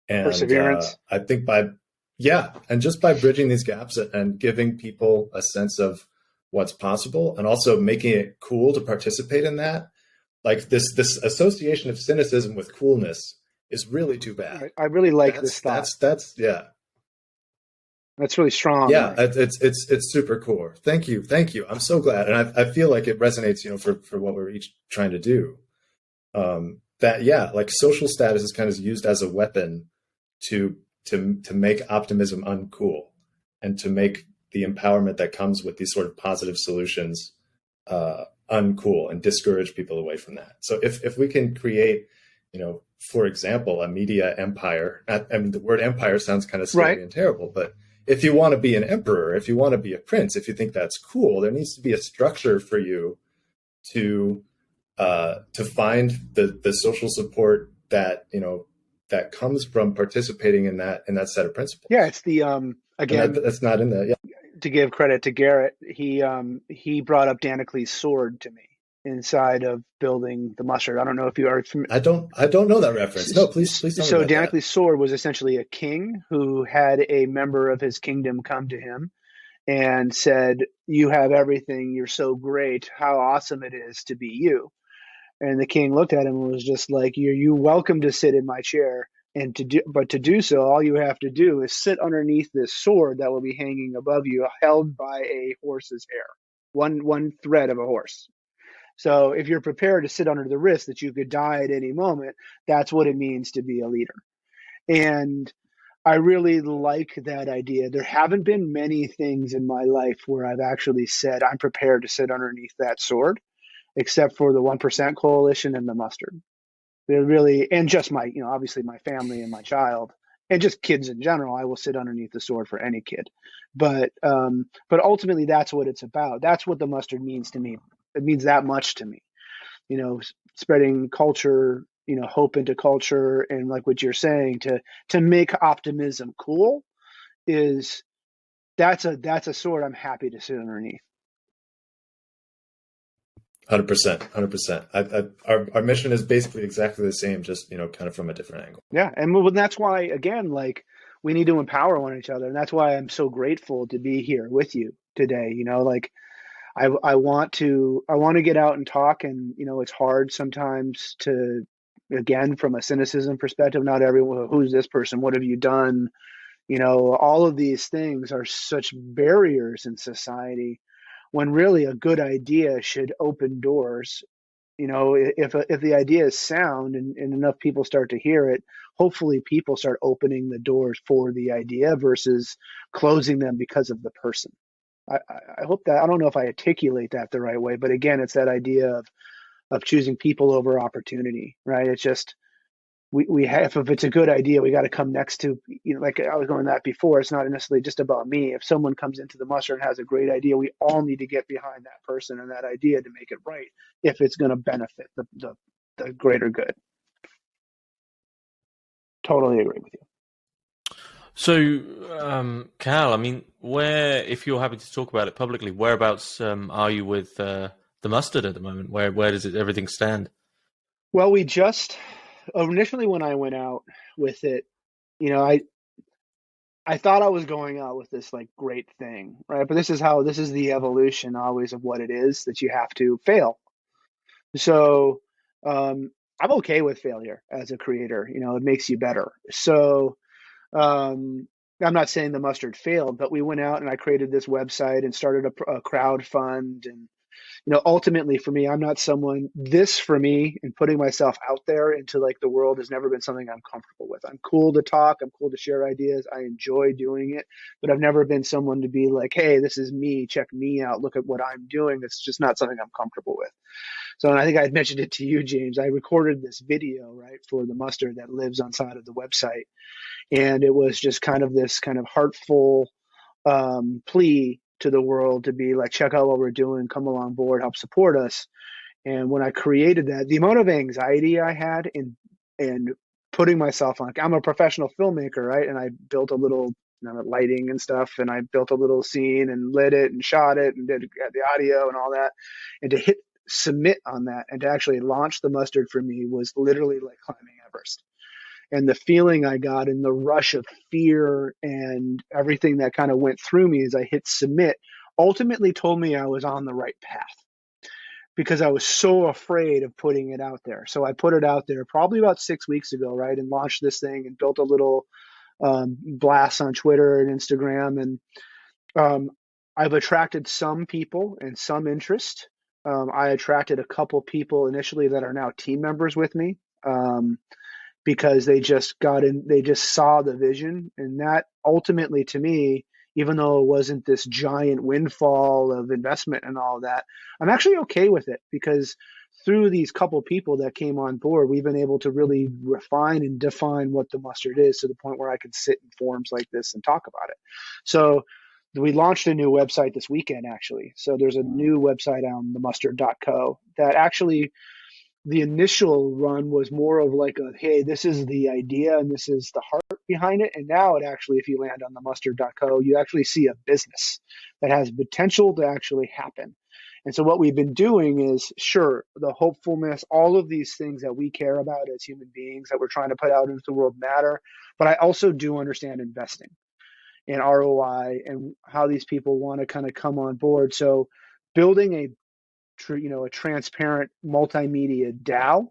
and perseverance. I think and just by bridging these gaps and giving people a sense of what's possible, and also making it cool to participate in that, like this association of cynicism with coolness is really too bad. I really like this thought. That's really strong. Yeah, it's super core. Thank you. I'm so glad, and I feel like it resonates, for what we're each trying to do. Like social status is kind of used as a weapon to make optimism uncool, and to make the empowerment that comes with these sort of positive solutions uncool, and discourage people away from that. So if we can create, for example, a media empire. The word empire sounds kind of scary and terrible, but if you want to be an emperor, if you want to be a prince, if you think that's cool, there needs to be a structure for you to find the social support that that comes from participating in that set of principles. Yeah, it's the again. That's not in there. Yeah. To give credit to Garrett, he brought up Damocles' sword to me inside of building the mustard. I don't know if you are familiar. I don't know that reference. No, please tell me So about Damocles' sword was essentially a king who had a member of his kingdom come to him and said, "You have everything. You're so great. How awesome it is to be you." And the king looked at him and was just like, "You're welcome to sit in my chair. And to do so, all you have to do is sit underneath this sword that will be hanging above you, held by a horse's hair, one thread of a horse. So if you're prepared to sit under the risk that you could die at any moment, that's what it means to be a leader." And I really like that idea. There haven't been many things in my life where I've actually said I'm prepared to sit underneath that sword, except for the 1% Coalition and the mustard. They're really, and just my, obviously my family and my child and just kids in general. I will sit underneath the sword for any kid, but ultimately that's what it's about. That's what the mustard means to me. It means that much to me. Spreading culture, hope into culture, and like what you're saying, to make optimism cool is that's a sword I'm happy to sit underneath. 100%, 100%. Our mission is basically exactly the same, just kind of from a different angle. Yeah, and that's why, again, like, we need to empower one each other, and that's why I'm so grateful to be here with you today. Like, I want to get out and talk, and it's hard sometimes to, again, from a cynicism perspective, not everyone, who's this person, what have you done, all of these things are such barriers in society, when really a good idea should open doors. If the idea is sound and enough people start to hear it, hopefully people start opening the doors for the idea versus closing them because of the person. I hope that, I don't know if I articulate that the right way, but again, it's that idea of choosing people over opportunity, right? It's just, we have, if it's a good idea, we got to come next to, like I was going that before, it's not necessarily just about me. If someone comes into the mustard and has a great idea, we all need to get behind that person and that idea to make it right, if it's going to benefit the greater good. Totally agree with you. So, Cal, I mean, if you're happy to talk about it publicly, whereabouts are you with the mustard at the moment? Where does everything stand? Well, we just, initially when I went out with it, I thought I was going out with this like great thing, right? But this is the evolution always of what it is, that you have to fail. So I'm okay with failure as a creator. It makes you better. So I'm not saying the mustard failed, but we went out and I created this website and started a crowd fund. And ultimately for me, I'm not someone, this for me, and putting myself out there into like the world has never been something I'm comfortable with. I'm cool to talk. I'm cool to share ideas. I enjoy doing it, but I've never been someone to be like, hey, this is me. Check me out. Look at what I'm doing. It's just not something I'm comfortable with. So, and I think I mentioned it to you, James, I recorded this video, right, for the mustard that lives on side of the website. And it was just kind of this kind of heartful plea to the world to be like, check out what we're doing, come along board, help support us. And when I created that, the amount of anxiety I had in putting myself on, I'm a professional filmmaker, right? And I built a little lighting and stuff, and I built a little scene and lit it and shot it and did the audio and all that. And to hit submit on that and to actually launch the mustard for me was literally like climbing Everest. And the feeling I got and the rush of fear and everything that kind of went through me as I hit submit ultimately told me I was on the right path, because I was so afraid of putting it out there. So I put it out there probably about 6 weeks ago, right, and launched this thing and built a little blast on Twitter and Instagram. And I've attracted some people and some interest. I attracted a couple people initially that are now team members with me. Because they just got in, they just saw the vision. And that ultimately, to me, even though it wasn't this giant windfall of investment and all that, I'm actually okay with it, because through these couple people that came on board, we've been able to really refine and define what the mustard is, to the point where I can sit in forums like this and talk about it. So we launched a new website this weekend, actually. So there's a new website on themustard.co that actually, the initial run was more of like a, hey, this is the idea and this is the heart behind it. And now it actually, if you land on the mustard.co, you actually see a business that has potential to actually happen. And so what we've been doing is, sure, the hopefulness, all of these things that we care about as human beings that we're trying to put out into the world matter. But I also do understand investing and ROI and how these people want to kind of come on board. So building a transparent multimedia DAO,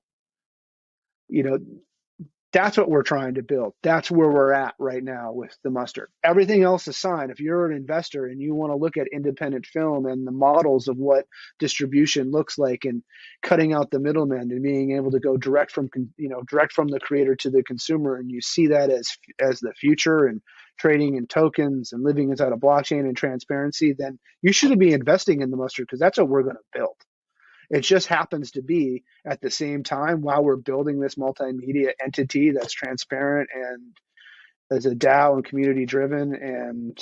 that's what we're trying to build. That's where we're at right now with the mustard. Everything else aside, if you're an investor and you want to look at independent film and the models of what distribution looks like, and cutting out the middlemen and being able to go direct from the creator to the consumer, and you see that as the future, and trading in tokens and living inside a blockchain and transparency, then you should be investing in the mustard, because that's what we're going to build. It just happens to be at the same time, while we're building this multimedia entity that's transparent as a DAO and community driven and,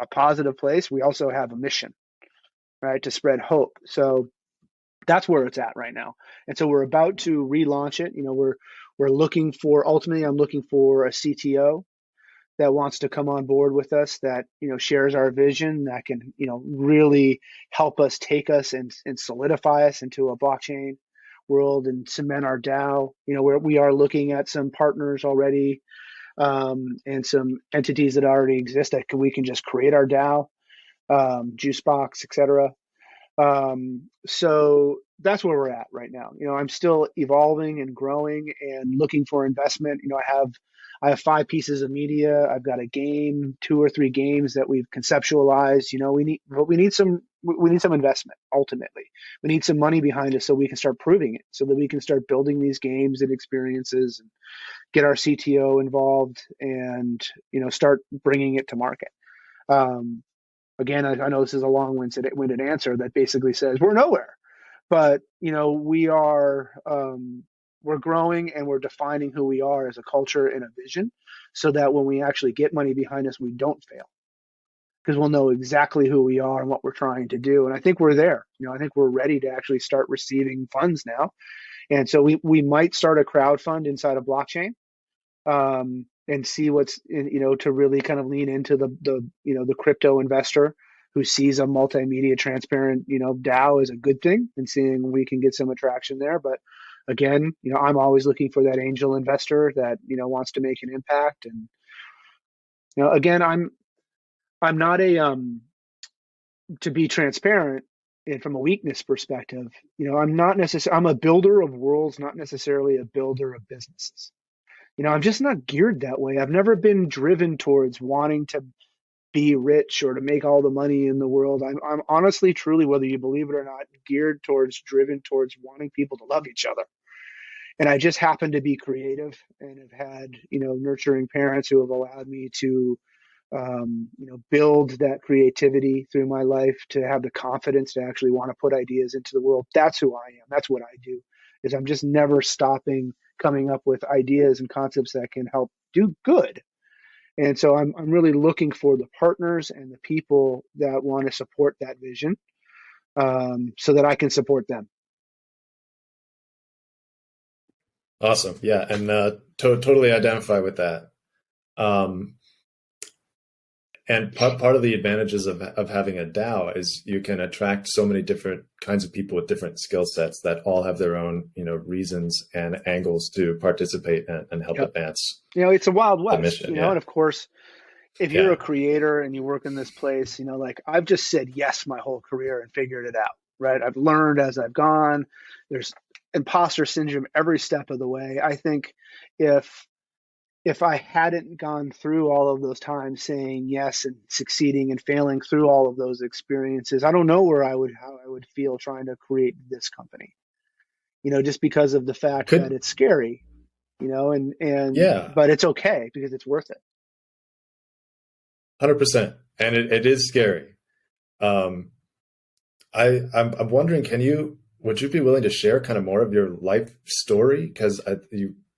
a positive place, we also have a mission, right, to spread hope. So that's where it's at right now. And so we're about to relaunch it. We're looking for, ultimately, I'm looking for a CTO that wants to come on board with us, that, shares our vision, that can, really help us take us and solidify us into a blockchain world and cement our DAO. Where we are looking at some partners already, and some entities that already exist that we can just create our DAO, Juicebox, etc. So that's where we're at right now. I'm still evolving and growing and looking for investment. I have 5 pieces of media. I've got a game, 2 or 3 games that we've conceptualized. We need some investment. Ultimately, we need some money behind us so we can start proving it, so that we can start building these games and experiences and get our CTO involved and, start bringing it to market. Again, I know this is a long-winded answer that basically says we're nowhere, but we're growing and we're defining who we are as a culture and a vision, so that when we actually get money behind us, we don't fail, because we'll know exactly who we are and what we're trying to do. And I think we're there. I think we're ready to actually start receiving funds now, and so we might start a crowd fund inside of blockchain. And see what's to really kind of lean into the crypto investor who sees a multimedia transparent DAO as a good thing, and seeing we can get some attraction there. But again, I'm always looking for that angel investor that wants to make an impact. And again, I'm not to be transparent, and from a weakness perspective, I'm a builder of worlds, not necessarily a builder of businesses. I'm just not geared that way. I've never been driven towards wanting to be rich or to make all the money in the world. I'm honestly, truly, whether you believe it or not, driven towards wanting people to love each other. And I just happen to be creative and have had, nurturing parents who have allowed me to, build that creativity through my life, to have the confidence to actually want to put ideas into the world. That's who I am. That's what I do. Is I'm just never stopping coming up with ideas and concepts that can help do good. And so I'm really looking for the partners and the people that want to support that vision, so that I can support them. Awesome. Yeah. And totally identify with that. And part of the advantages of having a DAO is you can attract so many different kinds of people with different skill sets that all have their own, reasons and angles to participate and help advance. It's a wild west, mission, and of course, if you're a creator and you work in this place, like I've just said yes my whole career and figured it out, right? I've learned as I've gone. There's imposter syndrome every step of the way. I think if I hadn't gone through all of those times saying yes and succeeding and failing through all of those experiences, I don't know how I would feel trying to create this company, just because of the fact that it's scary, but it's okay because it's worth it. 100%. And it is scary. I'm wondering, would you be willing to share kind of more of your life story? Because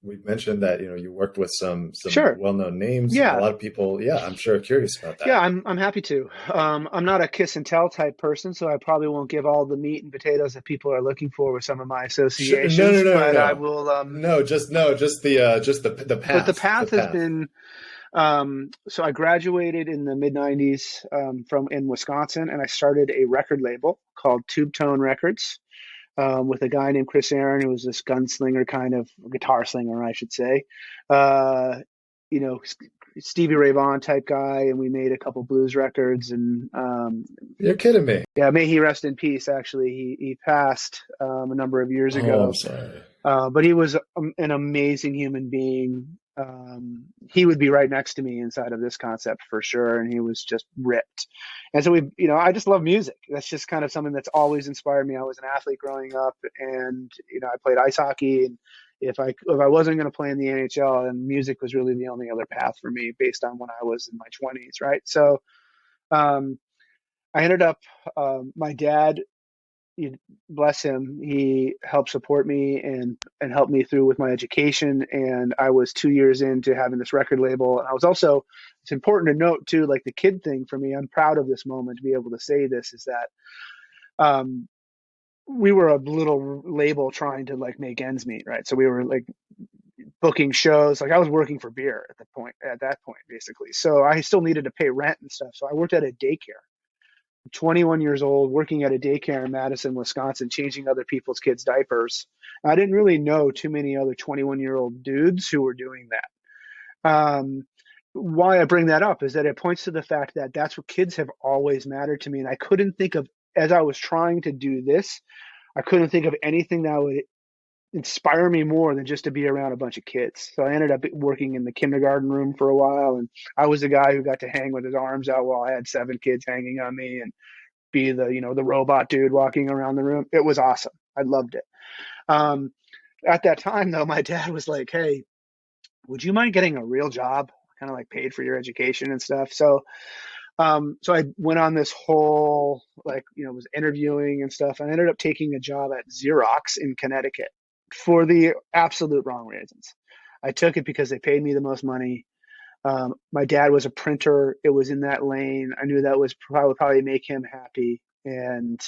we mentioned that you worked with some well-known names. Yeah, a lot of people. Yeah, I'm sure curious about that. Yeah, I'm happy to. I'm not a kiss and tell type person, so I probably won't give all the meat and potatoes that people are looking for with some of my associations. Sure. No. I will. Just the path. But the path has been. So I graduated in the mid '90s in Wisconsin, and I started a record label called Tube Tone Records. With a guy named Chris Aaron, who was this gunslinger, kind of guitar slinger, I should say. Stevie Ray Vaughan type guy, and we made a couple blues records. And you're kidding me? Yeah, may he rest in peace. Actually, he passed a number of years ago. I'm sorry. But he was an amazing human being. He would be right next to me inside of this concept for sure, and he was just ripped. And so I just love music. That's just kind of something that's always inspired me. I was an athlete growing up, and I played ice hockey. And if I wasn't going to play in the NHL, then music was really the only other path for me, based on when I was in my 20s, right? So, I ended up. My dad, bless him, he helped support me and helped me through with my education. And I was 2 years into having this record label. And I was also, it's important to note too, like the kid thing for me, I'm proud of this moment to be able to say this, is that we were a little label trying to like make ends meet, right? So we were like booking shows. Like I was working for beer at that point, basically. So I still needed to pay rent and stuff. So I worked at a daycare. 21 years old, working at a daycare in Madison, Wisconsin, changing other people's kids' diapers. I didn't really know too many other 21-year-old dudes who were doing that. Why I bring that up is that it points to the fact that that's what kids have always mattered to me. And I couldn't think of, as I was trying to do this, I couldn't think of anything that would inspire me more than just to be around a bunch of kids. So I ended up working in the kindergarten room for a while, and I was the guy who got to hang with his arms out while I had 7 kids hanging on me and be the, the robot dude walking around the room. It was awesome. I loved it. At that time though, my dad was like, "Hey, would you mind getting a real job? Kind of like paid for your education and stuff." So I went on this whole, was interviewing and stuff. I ended up taking a job at Xerox in Connecticut for the absolute wrong reasons. I took it because they paid me the most money. My dad was a printer. It was in that lane. I knew that was probably make him happy. And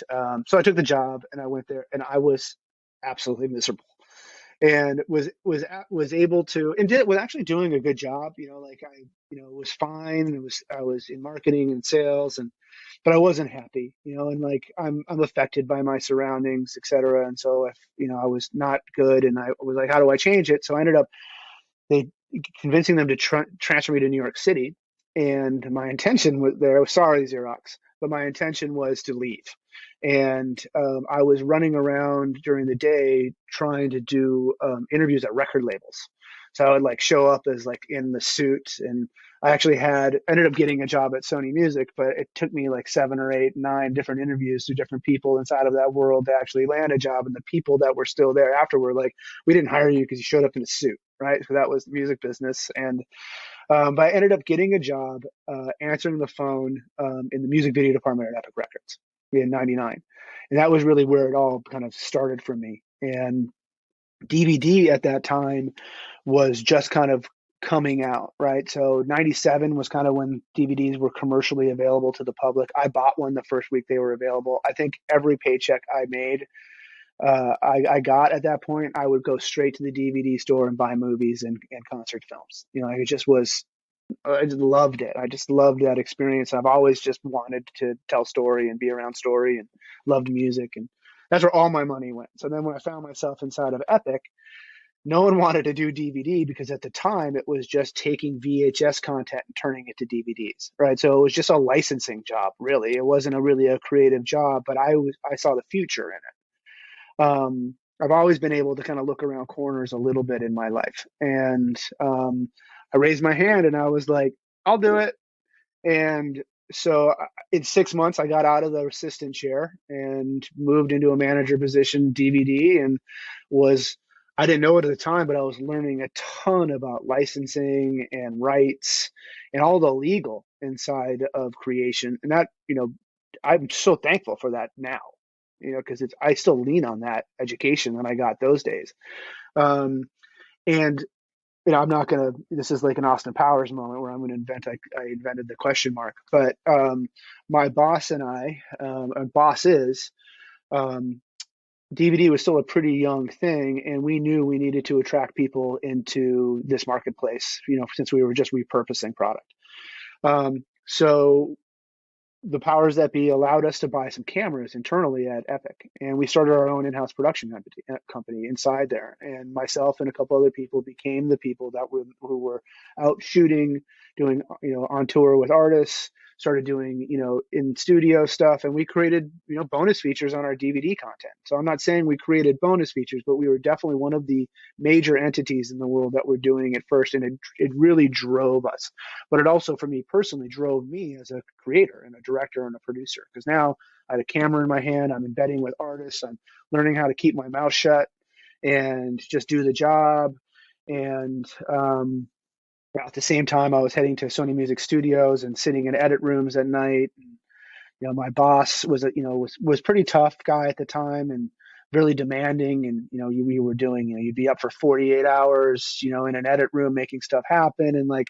so I took the job and I went there, and I was absolutely miserable. And was able to, and was actually doing a good job. It was fine. I was in marketing and sales, but I wasn't happy. And like I'm affected by my surroundings, et cetera. And so if I was not good, and I was like, how do I change it? So I ended up convincing them to transfer me to New York City. And my intention was there. Sorry, Xerox, but my intention was to leave. And I was running around during the day trying to do interviews at record labels. So I would like show up as like in the suit, and I actually ended up getting a job at Sony Music, but it took me like 7 or 8, 9 different interviews to different people inside of that world to actually land a job. And the people that were still there after were like, "We didn't hire you because you showed up in a suit," right? So that was the music business. And but I ended up getting a job answering the phone in the music video department at Epic Records in '99, and that was really where it all kind of started for me. And DVD at that time was just kind of coming out, right? So '97 was kind of when DVDs were commercially available to the public. I bought one the first week they were available. I think every paycheck I made, I got at that point, I would go straight to the DVD store and buy movies and concert films. It just was, I just loved it. I just loved that experience. I've always just wanted to tell story and be around story, and loved music. And that's where all my money went. So then when I found myself inside of Epic, no one wanted to do DVD because at the time it was just taking VHS content and turning it to DVDs, right? So it was just a licensing job, really. It wasn't really a creative job, but I saw the future in it. I've always been able to kind of look around corners a little bit in my life. And I raised my hand and I was like, "I'll do it." And so in 6 months, I got out of the assistant chair and moved into a manager position, DVD, and I didn't know it at the time, but I was learning a ton about licensing and rights and all the legal inside of creation. And that, I'm so thankful for that now, because I still lean on that education that I got those days. And I'm not going to, this is like an Austin Powers moment where I'm going to I invented the question mark, but my boss and DVD was still a pretty young thing, and we knew we needed to attract people into this marketplace, since we were just repurposing product. So the powers that be allowed us to buy some cameras internally at Epic, and we started our own in-house production company inside there. And myself and a couple other people became the people who were out shooting, doing on tour with artists, started doing in studio stuff, and we created bonus features on our DVD content. So I'm not saying we created bonus features, but we were definitely one of the major entities in the world that were doing it first, and it really drove us. But it also, for me personally, drove me as a creator and a director and a producer, because now I had a camera in my hand, I'm embedding with artists, I'm learning how to keep my mouth shut and just do the job. And at the same time, I was heading to Sony Music Studios and sitting in edit rooms at night. My boss was was pretty tough guy at the time and really demanding. And, we were doing, you'd be up for 48 hours, in an edit room, making stuff happen. And like,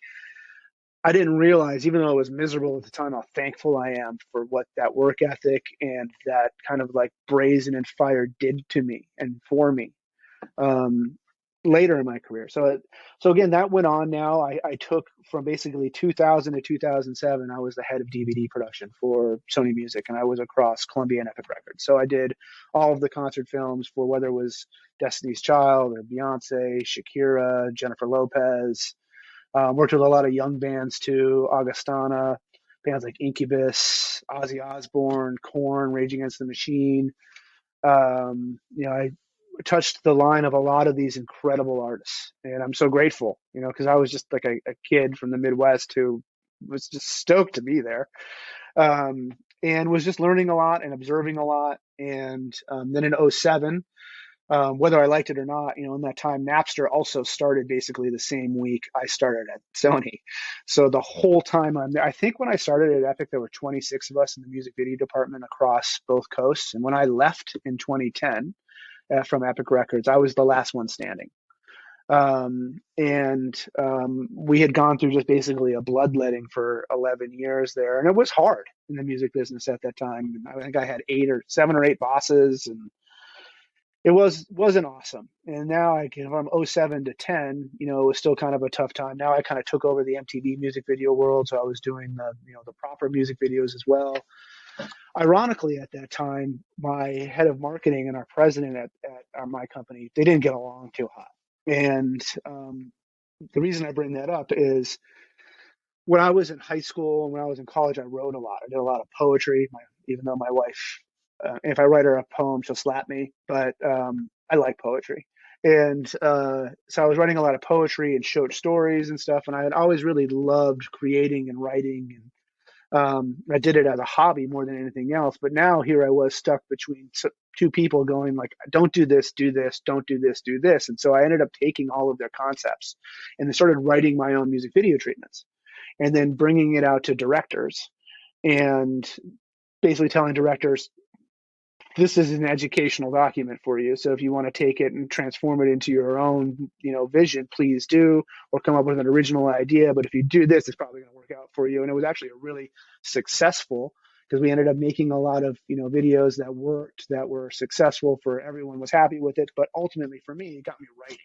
I didn't realize, even though I was miserable at the time, how thankful I am for what that work ethic and that kind of like brazen and fire did to me and for me. Later in my career. So again, that went on. Now I took from basically 2000 to 2007, I was the head of DVD production for Sony Music, and I was across Columbia and Epic Records. So I did all of the concert films for whether it was Destiny's Child or Beyonce, Shakira, Jennifer Lopez. Worked with a lot of young bands too, Augustana, bands like Incubus, Ozzy Osbourne, Korn, Rage Against the Machine. I touched the line of a lot of these incredible artists, and I'm so grateful, because I was just like a kid from the Midwest who was just stoked to be there, and was just learning a lot and observing a lot. And then in 2007, whether I liked it or not, in that time, Napster also started basically the same week I started at Sony. So the whole time I'm there, I think when I started at Epic, there were 26 of us in the music video department across both coasts. And when I left in 2010 from Epic Records, I was the last one standing. We had gone through just basically a bloodletting for 11 years there. And it was hard in the music business at that time. And I think I had 7 or 8 bosses, and it wasn't awesome. And now from 2007 to 10, it was still kind of a tough time. Now I kind of took over the MTV music video world. So I was doing the proper music videos as well. Ironically, at that time, my head of marketing and our president at my company, they didn't get along too hot. And the reason I bring that up is when I was in high school and when I was in college, I wrote a lot. I did a lot of poetry, even though my wife, if I write her a poem, she'll slap me. But I like poetry. And so I was writing a lot of poetry and short stories and stuff. And I had always really loved creating and writing. And I did it as a hobby more than anything else. But now here I was stuck between two people going like, don't do this, do this, don't do this, do this. And so I ended up taking all of their concepts and then started writing my own music video treatments and then bringing it out to directors and basically telling directors, this is an educational document for you. So if you want to take it and transform it into your own, vision, please do, or come up with an original idea. But if you do this, it's probably going to work out for you. And it was actually a really successful, because we ended up making a lot of, videos that worked, that were successful for everyone, was happy with it. But ultimately for me, it got me writing,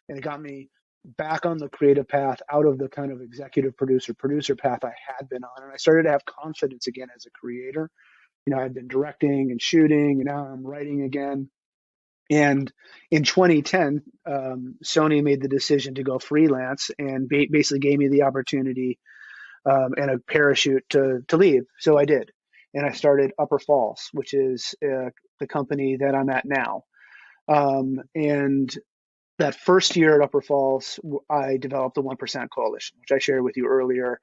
and it got me back on the creative path, out of the kind of executive producer path I had been on. And I started to have confidence again as a creator. I'd been directing and shooting, and now I'm writing again. And in 2010, Sony made the decision to go freelance and basically gave me the opportunity and a parachute to leave. So I did. And I started Upper Falls, which is the company that I'm at now. And that first year at Upper Falls, I developed the 1% Coalition, which I shared with you earlier,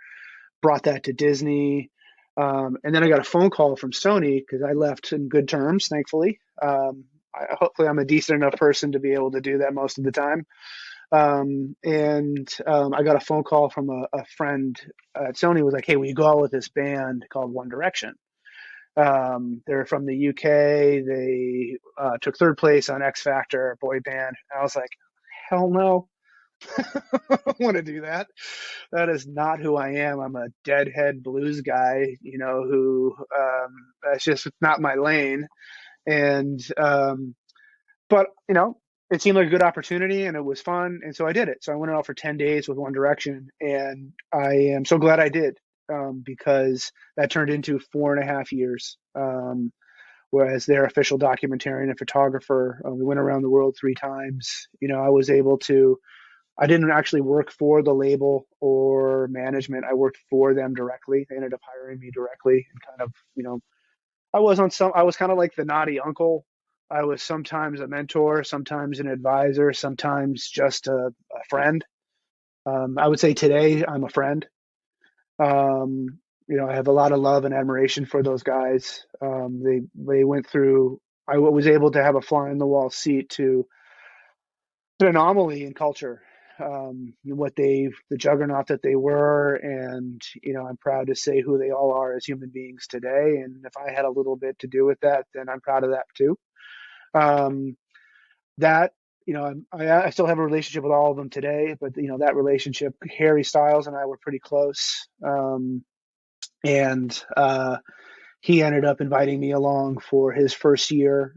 brought that to Disney. And then I got a phone call from Sony because I left in good terms, thankfully. Hopefully I'm a decent enough person to be able to do that most of the time. I got a phone call from a friend at Sony, was like, hey, will you go out with this band called One Direction? They're from the UK. They took 3rd place on X Factor, boy band. And I was like, hell no. I don't want to do that. That is not who I am. I'm a deadhead blues guy, who that's just not my lane. And but it seemed like a good opportunity and it was fun, and so I did it. So I went out for 10 days with One Direction, and I am so glad I did, because that turned into 4.5 years. Whereas their official documentarian and photographer, we went around the world 3 times. I was able to. I didn't actually work for the label or management. I worked for them directly. They ended up hiring me directly, and kind of, I was kind of like the naughty uncle. I was sometimes a mentor, sometimes an advisor, sometimes just a friend. I would say today I'm a friend. I have a lot of love and admiration for those guys. They went through. I was able to have a fly in the wall seat to an anomaly in culture. the juggernaut that they were. And, I'm proud to say who they all are as human beings today. And if I had a little bit to do with that, then I'm proud of that too. That, I still have a relationship with all of them today, but, that relationship, Harry Styles and I were pretty close. And he ended up inviting me along for his first year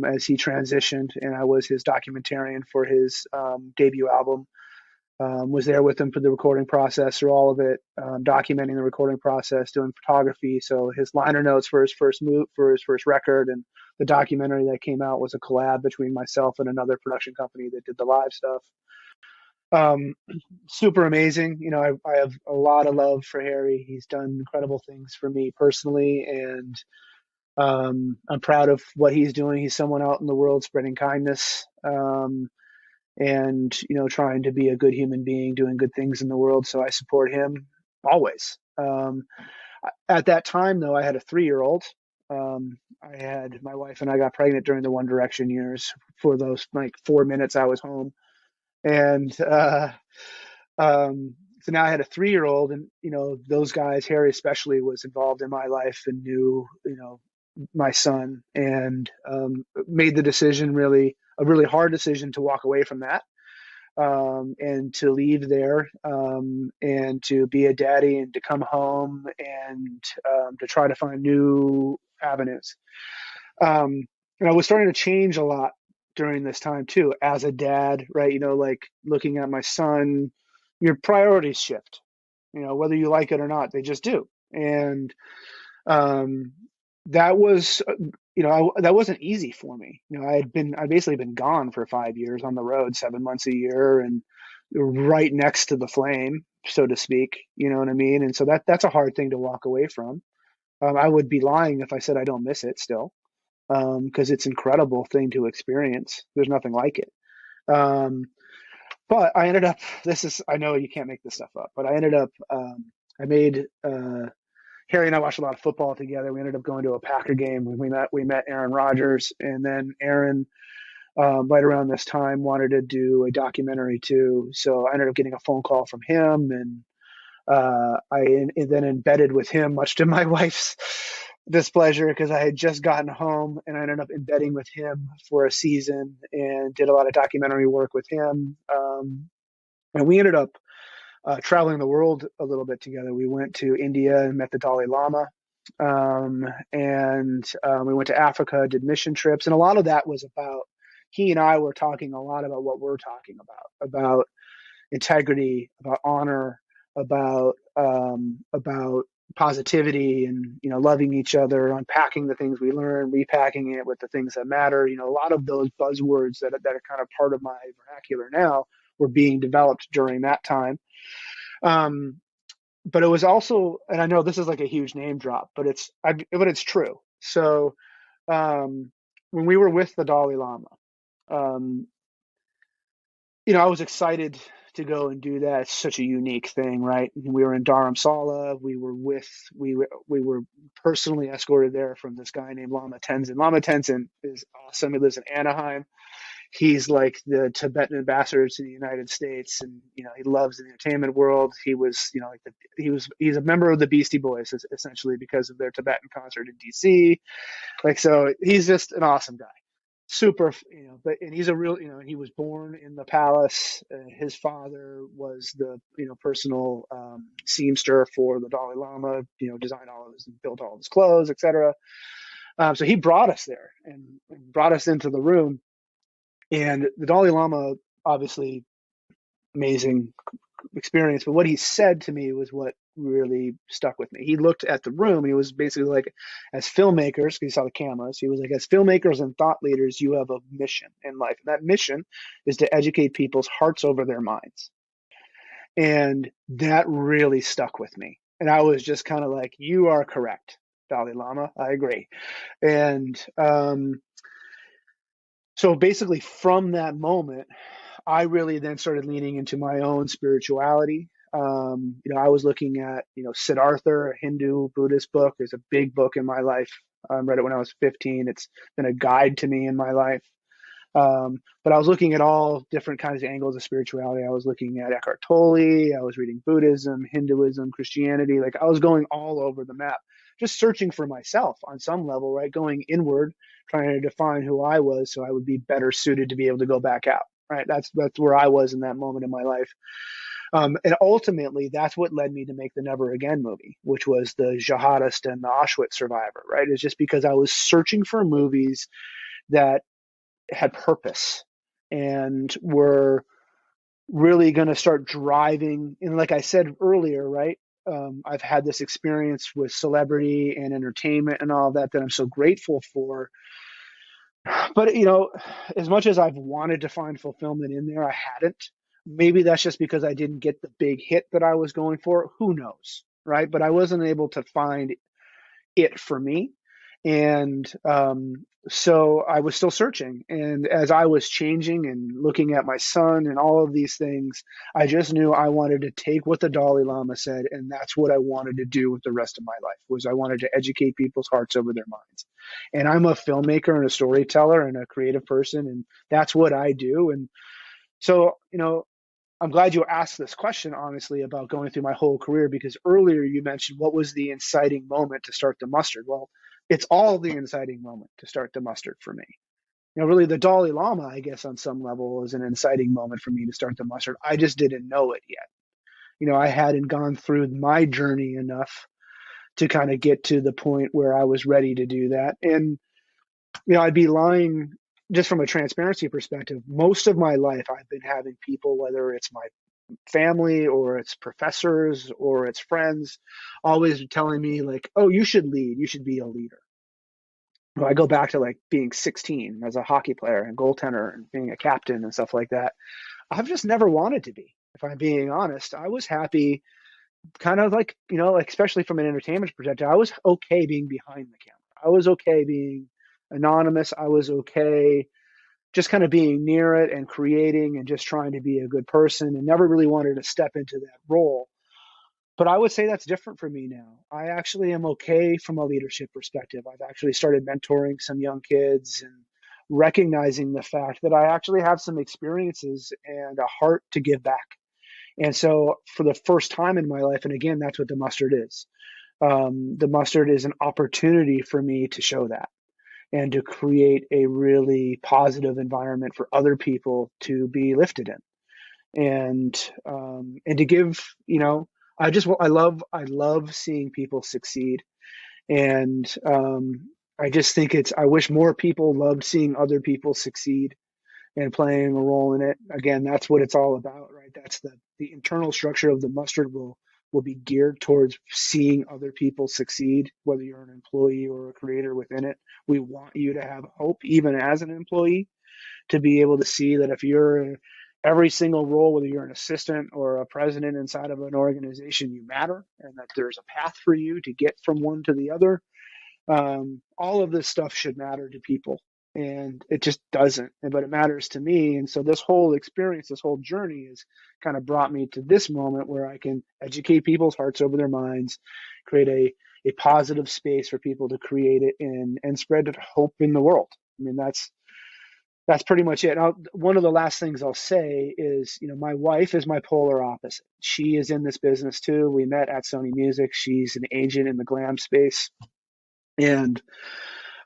as he transitioned, and I was his documentarian for his debut album. Was there with him for the recording process, through all of it, documenting the recording process, doing photography. So his liner notes for his first record, and the documentary that came out was a collab between myself and another production company that did the live stuff. Super amazing. I have a lot of love for Harry. He's done incredible things for me personally, and I'm proud of what he's doing. He's someone out in the world spreading kindness, and trying to be a good human being, doing good things in the world. So I support him always. At that time, though, I had a 3-year-old. My wife and I got pregnant during the One Direction years for those 4 minutes I was home. And so now I had a 3-year-old, and those guys, Harry especially, was involved in my life and knew my son, and made the decision, a really hard decision, to walk away from that, and to leave there, and to be a daddy, and to come home, and to try to find new avenues. And I was starting to change a lot during this time too, as a dad, right? Looking at my son, your priorities shift, whether you like it or not, they just do. And that was, that wasn't easy for me. I'd basically been gone for 5 years on the road, 7 months a year, and right next to the flame, so to speak, you know what I mean? And so that's a hard thing to walk away from. I would be lying if I said I don't miss it still. Because it's an incredible thing to experience. There's nothing like it. But I ended up, I know you can't make this stuff up, but I ended up, Harry and I watched a lot of football together. We ended up going to a Packer game. We met Aaron Rodgers, and then Aaron, right around this time, wanted to do a documentary too. So I ended up getting a phone call from him, and I then embedded with him, much to my wife's displeasure, because I had just gotten home, and I ended up embedding with him for a season and did a lot of documentary work with him. And we ended up traveling the world a little bit together. We went to India and met the Dalai Lama, and we went to Africa, did mission trips, and a lot of that was about, he and I were talking a lot about what we're talking about integrity, about honor, about positivity, and loving each other, unpacking the things we learn, repacking it with the things that matter. A lot of those buzzwords that are kind of part of my vernacular now were being developed during that time. But it was also, and I know this is like a huge name drop, but it's true. So when we were with the Dalai Lama, I was excited to go and do that. It's such a unique thing, right? We were in Dharamsala. We were personally escorted there from this guy named Lama Tenzin. Lama Tenzin is awesome. He lives in Anaheim. He's like the Tibetan ambassador to the United States, and he loves the entertainment world. He was, he's a member of the Beastie Boys, essentially, because of their Tibetan concert in DC. So he's just an awesome guy. Super, and he's a real, he was born in the palace. His father was the, personal seamster for the Dalai Lama, designed all of his, built all of his clothes, etc. So he brought us there and brought us into the room. And the Dalai Lama, obviously, amazing experience. But what he said to me was what really stuck with me. He looked at the room, and he was basically like, as filmmakers, because he saw the cameras, he was like, as filmmakers and thought leaders, you have a mission in life. And that mission is to educate people's hearts over their minds. And that really stuck with me. And I was just kind of like, you are correct, Dalai Lama. I agree. And so basically from that moment, I really then started leaning into my own spirituality. I was looking at, Siddhartha, a Hindu Buddhist book. It's a big book in my life. I read it when I was 15. It's been a guide to me in my life. But I was looking at all different kinds of angles of spirituality. I was looking at Eckhart Tolle. I was reading Buddhism, Hinduism, Christianity. Like I was going all over the map, just searching for myself on some level, right? Going inward, trying to define who I was so I would be better suited to be able to go back out, right? That's where I was in that moment in my life. And ultimately, that's what led me to make the Never Again movie, which was the jihadist and the Auschwitz survivor, right? It's just because I was searching for movies that had purpose and were really going to start driving. And like I said earlier, right? I've had this experience with celebrity and entertainment and all that I'm so grateful for. But, as much as I've wanted to find fulfillment in there, I hadn't. Maybe that's just because I didn't get the big hit that I was going for. Who knows, right? But I wasn't able to find it for me. And so I was still searching. And as I was changing and looking at my son and all of these things, I just knew I wanted to take what the Dalai Lama said, and that's what I wanted to do with the rest of my life, was I wanted to educate people's hearts over their minds. And I'm a filmmaker and a storyteller and a creative person, and that's what I do. And so, I'm glad you asked this question, honestly, about going through my whole career, because earlier you mentioned what was the inciting moment to start the mustard. Well, it's all the inciting moment to start the mustard for me. Really the Dalai Lama, I guess on some level, is an inciting moment for me to start the mustard. I just didn't know it yet. I hadn't gone through my journey enough to kind of get to the point where I was ready to do that. And, I'd be lying just from a transparency perspective. Most of my life, I've been having people, whether it's my family or it's professors or it's friends, always telling me like, oh, you should lead, you should be a leader. I go back to like being 16 as a hockey player and goaltender and being a captain and stuff like that. I've just never wanted to be, if I'm being honest. I was happy kind of like, like especially from an entertainment perspective, I was okay being behind the camera. I was okay being anonymous. I was okay just kind of being near it and creating and just trying to be a good person, and never really wanted to step into that role. But I would say that's different for me now. I actually am okay from a leadership perspective. I've actually started mentoring some young kids and recognizing the fact that I actually have some experiences and a heart to give back. And so for the first time in my life, and again, that's what the mustard is. The mustard is an opportunity for me to show that and to create a really positive environment for other people to be lifted in, and to give, I love seeing people succeed. And I just think I wish more people loved seeing other people succeed and playing a role in it. Again, that's what it's all about, right? That's the internal structure of the mustard will be geared towards seeing other people succeed, whether you're an employee or a creator within it. We want you to have hope, even as an employee, to be able to see that if you're in every single role, whether you're an assistant or a president inside of an organization, you matter, and that there's a path for you to get from one to the other. All of this stuff should matter to people, and it just doesn't, but it matters to me. And so this whole experience, this whole journey has kind of brought me to this moment where I can educate people's hearts over their minds, create a positive space for people to create it and spread hope in the world. I mean, that's pretty much it. Now, one of the last things I'll say is, my wife is my polar opposite. She is in this business too. We met at Sony Music. She's an agent in the glam space. And,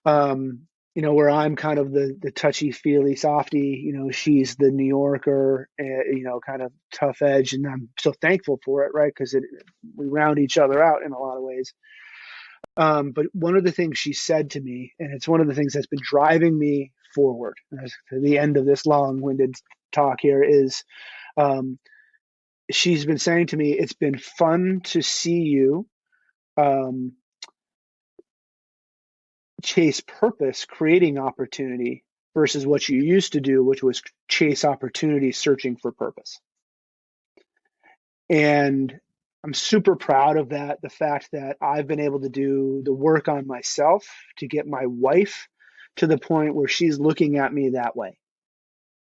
where I'm kind of the touchy-feely softy, she's the New Yorker, kind of tough edge. And I'm so thankful for it, right? Because we round each other out in a lot of ways. But one of the things she said to me, and it's one of the things that's been driving me forward to the end of this long-winded talk here, is she's been saying to me, it's been fun to see you chase purpose, creating opportunity, versus what you used to do, which was chase opportunity, searching for purpose. And I'm super proud of that, the fact that I've been able to do the work on myself to get my wife to the point where she's looking at me that way.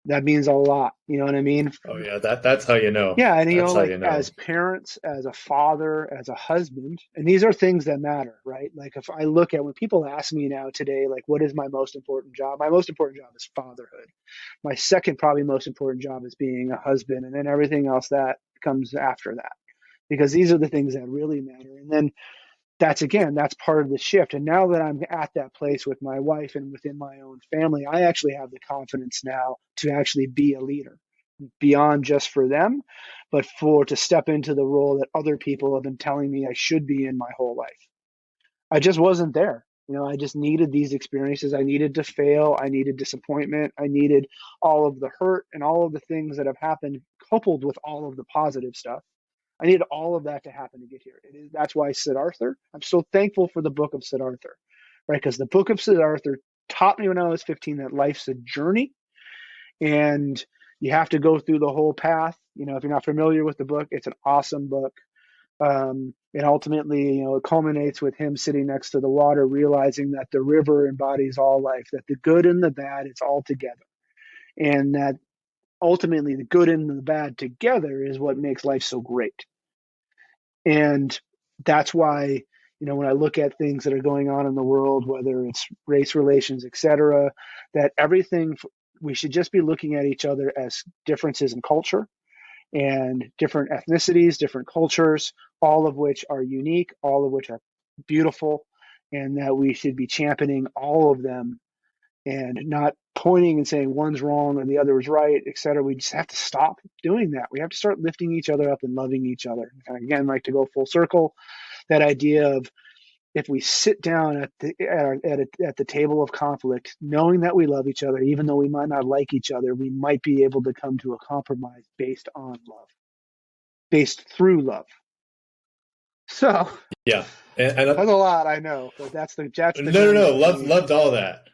That means a lot. You know what I mean? Oh yeah, that's how you know. Yeah, and That's how like you know. as parents, as a father, as a husband, and these are things that matter, right? Like if I look at when people ask me now today, like what is my most important job? My most important job is fatherhood. My second probably most important job is being a husband, and then everything else that comes after that. Because these are the things that really matter. And then that's part of the shift. And now that I'm at that place with my wife and within my own family, I actually have the confidence now to actually be a leader beyond just for them, but to step into the role that other people have been telling me I should be in my whole life. I just wasn't there. I just needed these experiences. I needed to fail. I needed disappointment. I needed all of the hurt and all of the things that have happened coupled with all of the positive stuff. I needed all of that to happen to get here. That's why Siddhartha, I'm so thankful for the book of Siddhartha, right? Because the book of Siddhartha taught me when I was 15 that life's a journey and you have to go through the whole path. If you're not familiar with the book, it's an awesome book. And ultimately, it culminates with him sitting next to the water, realizing that the river embodies all life, that the good and the bad, it's all together. And that ultimately the good and the bad together is what makes life so great. And that's why, when I look at things that are going on in the world, whether it's race relations, etc., that we should just be looking at each other as differences in culture and different ethnicities, different cultures, all of which are unique, all of which are beautiful, and that we should be championing all of them and not pointing and saying one's wrong and the other is right, etc. We just have to stop doing that. We have to start lifting each other up and loving each other. And again, like to go full circle, that idea of if we sit down at the table of conflict, knowing that we love each other, even though we might not like each other, we might be able to come to a compromise based on love, based through love. So yeah, and that's a lot, I know, but that's the no. Loved all that.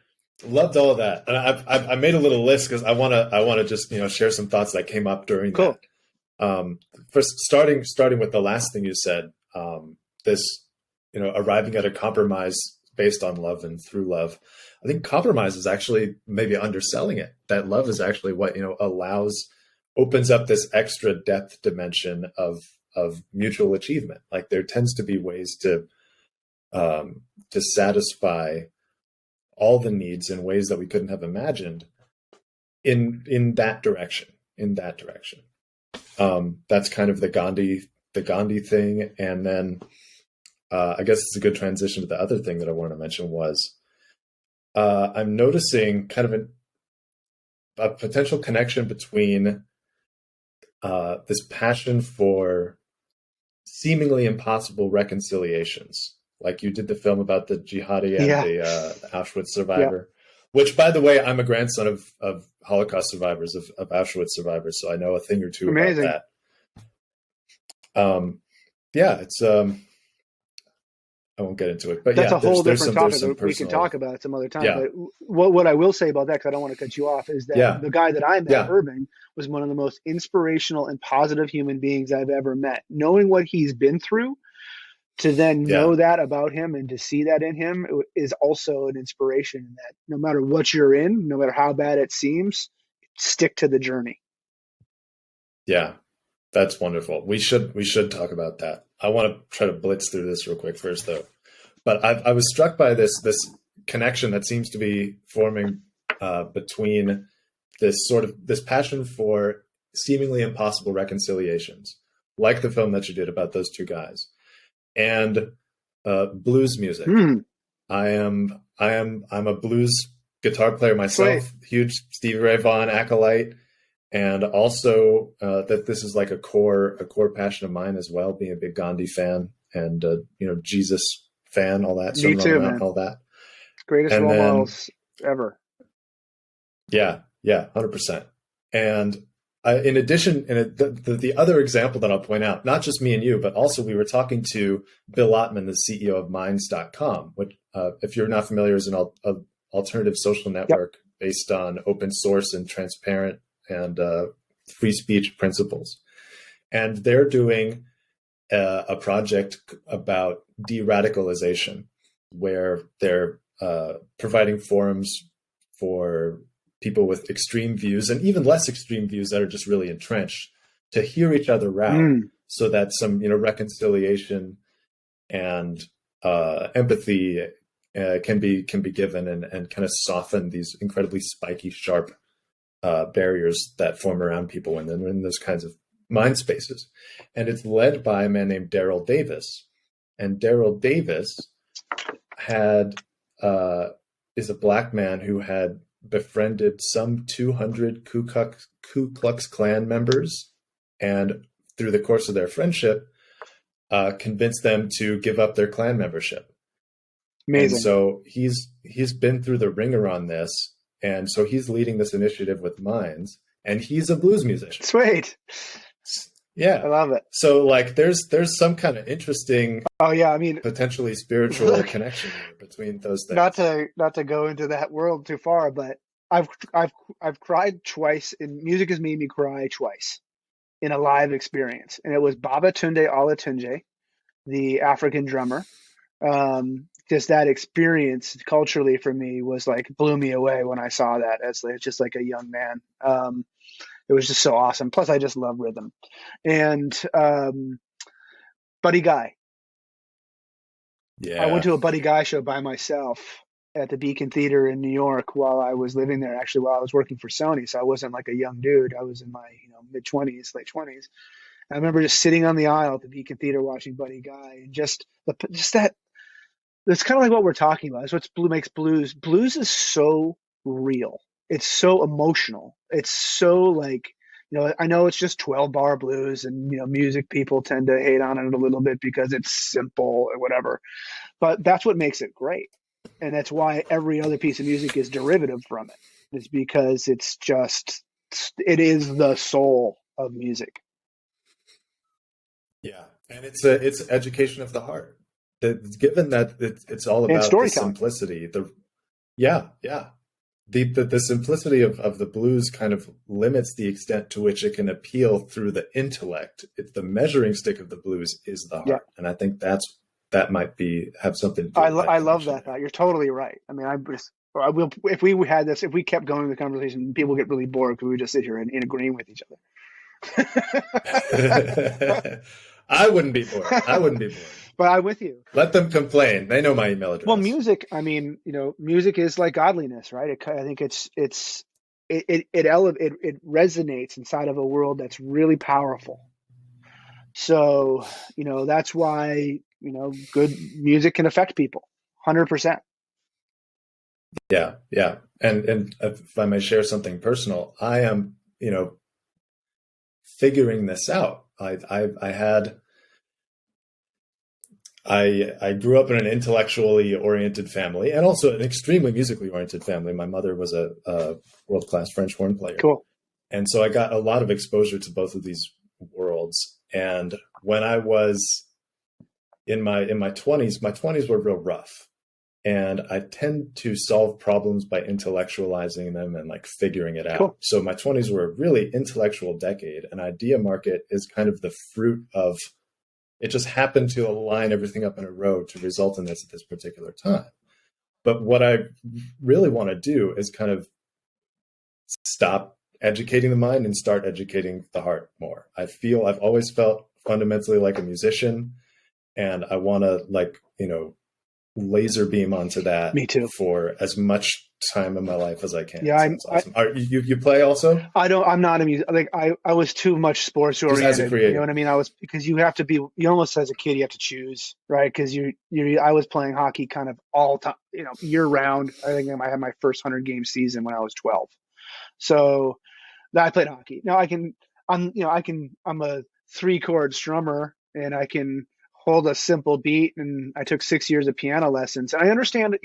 Loved all of that, and I made a little list because I want to just share some thoughts that came up during cool. that. First, starting with the last thing you said, this arriving at a compromise based on love and through love. I think compromise is actually maybe underselling it. That love is actually what opens up this extra depth dimension of mutual achievement. Like there tends to be ways to satisfy all the needs in ways that we couldn't have imagined in that direction. That's kind of the Gandhi thing. And then I guess it's a good transition to the other thing that I want to mention was I'm noticing kind of a potential connection between this passion for seemingly impossible reconciliations. Like you did the film about the jihadi and the Auschwitz survivor, which, by the way, I'm a grandson of Holocaust survivors, of Auschwitz survivors, so I know a thing or two about that. It's I won't get into it, but that's a whole different topic. Personal... We can talk about it some other time. Yeah. But what I will say about that, because I don't want to cut you off, is that the guy that I met, Irving, was one of the most inspirational and positive human beings I've ever met. Knowing what he's been through, to then know that about him and to see that in him is also an inspiration. That no matter what you're in, no matter how bad it seems, stick to the journey. Yeah, that's wonderful. We should talk about that. I want to try to blitz through this real quick first, though. But I was struck by this connection that seems to be forming between this passion for seemingly impossible reconciliations, like the film that you did about those two guys, and blues music. I'm a blues guitar player myself, huge Stevie Ray Vaughan acolyte. And also that this is like a core passion of mine as well, being a big Gandhi fan and Jesus fan, all that. Me too, man. All that. Greatest role models ever. Yeah, 100%. And in addition, the other example that I'll point out, not just me and you, but also we were talking to Bill Ottman, the CEO of Minds.com, which, if you're not familiar, is an alternative social network based on open source and transparent and free speech principles. And they're doing a project about de-radicalization, where they're providing forums for people with extreme views and even less extreme views that are just really entrenched to hear each other out so that some, reconciliation and empathy can be given and kind of soften these incredibly spiky, sharp barriers that form around people when they're in those kinds of mind spaces. And it's led by a man named Daryl Davis. And Daryl Davis is a Black man who had befriended some 200 Ku Klux Klan members, and through the course of their friendship, convinced them to give up their Klan membership. Amazing. And so he's been through the ringer on this, and so he's leading this initiative with Minds, and he's a blues musician. Sweet. Yeah, I love it. So like, there's some kind of interesting, potentially potentially spiritual connection here between those things. Not to go into that world too far, but I've cried twice. And music has made me cry twice in a live experience, and it was Babatunde Olatunji, the African drummer. Just that experience culturally for me was like, blew me away when I saw that as just like a young man. It was just so awesome. Plus, I just love rhythm. And Buddy Guy. Yeah. I went to a Buddy Guy show by myself at the Beacon Theater in New York while I was living there, actually, while I was working for Sony. So I wasn't like a young dude. I was in my mid-20s, late 20s. I remember just sitting on the aisle at the Beacon Theater watching Buddy Guy, and just that. It's kind of like what we're talking about. It's what makes blues. Blues is so real. It's so emotional. It's so like, I know it's just 12-bar blues, and, music people tend to hate on it a little bit because it's simple or whatever. But that's what makes it great. And that's why every other piece of music is derivative from it. It's because it is the soul of music. Yeah. And it's education of the heart. Given that it's all about the simplicity, the simplicity of the blues kind of limits the extent to which it can appeal through the intellect. The measuring stick of the blues is the heart, and I think that might have something to do with I love that thought. You're totally right. I mean, if we had this, if we kept going the conversation, people get really bored because we just sit here and agreeing with each other. I wouldn't be bored. But I'm with you. Let them complain. They know my email address. Well, music, music is like godliness, right? I think it resonates inside of a world that's really powerful. So, that's why, good music can affect people 100%. Yeah. Yeah. And if I may share something personal, I am, figuring this out. I grew up in an intellectually oriented family, and also an extremely musically oriented family. My mother was a world-class French horn player. Cool. And so I got a lot of exposure to both of these worlds. And when I was in my 20s, my 20s were real rough. And I tend to solve problems by intellectualizing them and like figuring it out. Cool. So my 20s were a really intellectual decade, and Ideamarket is kind of the fruit of, it just happened to align everything up in a row to result in this at this particular time. But what I really want to do is kind of stop educating the mind and start educating the heart more. I've always felt fundamentally like a musician, and I want to laser beam onto that. Me too. For as much time in my life as I can. Yeah, awesome. You play also? I'm not a music. Like I was too much sports oriented. As a creator. You know what I mean? Because you have to be. You almost as a kid you have to choose, right? Because I was playing hockey kind of all time, year round. I think I had my first 100-game season when I was 12. So I played hockey. Now I'm a 3-chord strummer, and I can hold a simple beat, and I took 6 years of piano lessons. And I understand,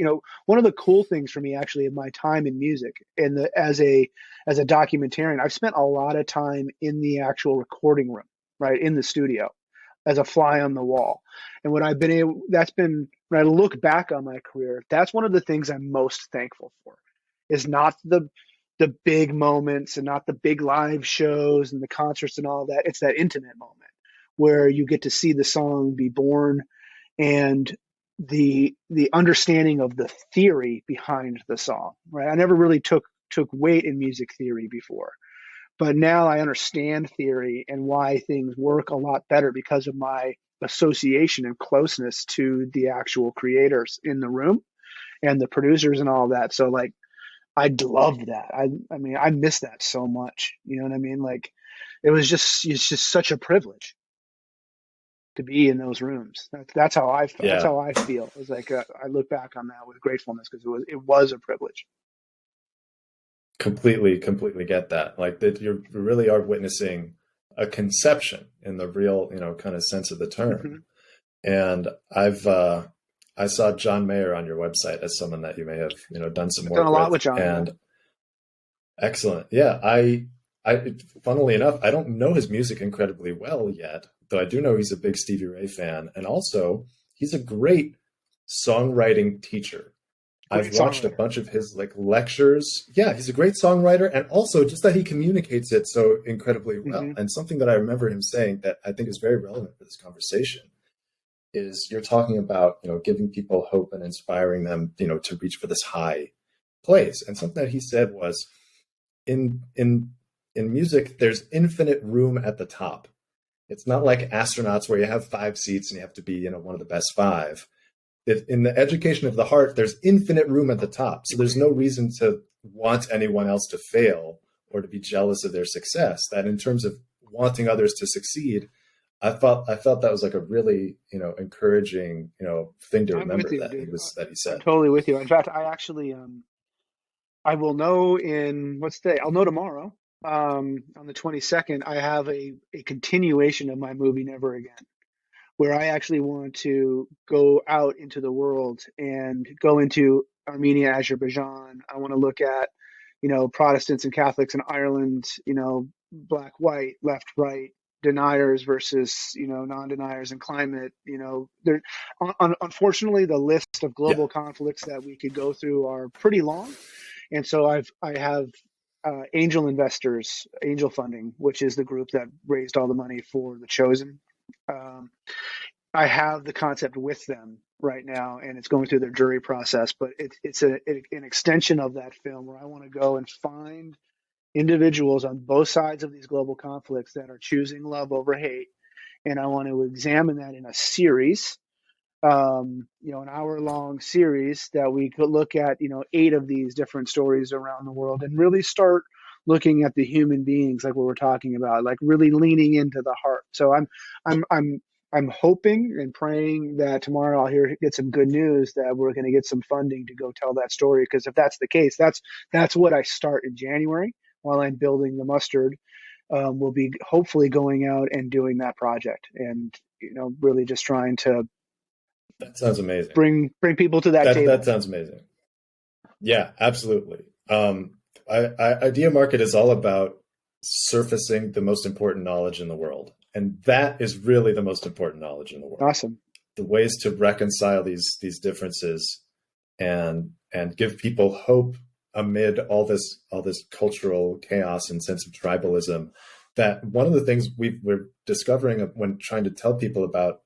one of the cool things for me actually of my time in music and as a documentarian, I've spent a lot of time in the actual recording room, right, in the studio as a fly on the wall. And when I look back on my career, that's one of the things I'm most thankful for, is not the big moments and not the big live shows and the concerts and all that. It's that intimate moment where you get to see the song be born, and the understanding of the theory behind the song, right? I never really took took weight in music theory before. But now I understand theory and why things work a lot better because of my association and closeness to the actual creators in the room and the producers and all that. So like, I loved that. I mean, I miss that so much. You know what I mean? Like, it's just such a privilege to be in those rooms. That's how I feel. That's how I feel. It's like I look back on that with gratefulness because it was a privilege. Completely get that. Like that, you really are witnessing a conception in the real, kind of sense of the term. And I saw John Mayer on your website as someone that you may have, done some work done a lot with John. And excellent. Yeah. I, funnily enough, I don't know his music incredibly well yet, though I do know he's a big Stevie Ray fan. And also he's a great songwriting teacher. I've watched a bunch of his lectures. Yeah, he's a great songwriter, and also just that he communicates it so incredibly well. And something that I remember him saying that I think is very relevant for this conversation is you're talking about, giving people hope and inspiring them, to reach for this high place. And something that he said was in music, there's infinite room at the top. It's not like astronauts where you have 5 seats and you have to be, one of the best 5. In the education of the heart, there's infinite room at the top. So there's no reason to want anyone else to fail or to be jealous of their success. That in terms of wanting others to succeed, I felt that was like a really, encouraging, thing to remember that he said. I'm totally with you. In fact, I actually, I will know I'll know tomorrow. On the 22nd, I have a continuation of my movie, Never Again, where I actually want to go out into the world and go into Armenia, Azerbaijan. I want to look at, Protestants and Catholics in Ireland, black, white, left, right, deniers versus, non-deniers in climate. Unfortunately, the list of global conflicts that we could go through are pretty long. And so I have angel investors, angel funding, which is the group that raised all the money for The Chosen. I have the concept with them right now, and it's going through their jury process. But it's an extension of that film where I want to go and find individuals on both sides of these global conflicts that are choosing love over hate, and I want to examine that in a series, an hour-long series that we could look at, 8 of these different stories around the world, and really start looking at the human beings, like what we're talking about, like really leaning into the heart. So I'm hoping and praying that tomorrow I'll get some good news that we're going to get some funding to go tell that story. Because if that's the case, that's what I start in January while I'm building the mustard. We'll be hopefully going out and doing that project, and really just trying to. That sounds amazing. Bring people to that table. That sounds amazing. Yeah, absolutely. Ideamarket is all about surfacing the most important knowledge in the world. And that is really the most important knowledge in the world. Awesome. The ways to reconcile these differences and give people hope amid all this cultural chaos and sense of tribalism. That one of the things we're discovering when trying to tell people about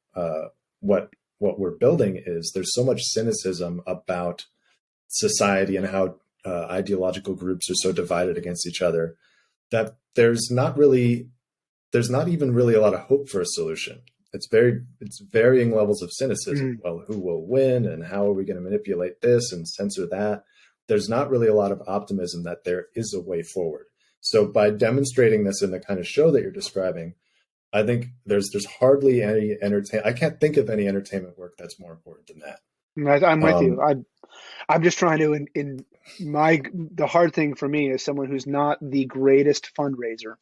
what we're building is there's so much cynicism about society and how ideological groups are so divided against each other that there's not even really a lot of hope for a solution. It's varying levels of cynicism. Well, who will win and how are we going to manipulate this and censor that? There's not really a lot of optimism that there is a way forward. So by demonstrating this in the kind of show that you're describing, I think there's hardly any I can't think of any entertainment work that's more important than that. I'm with you. I'm just trying to, the hard thing for me as someone who's not the greatest fundraiser,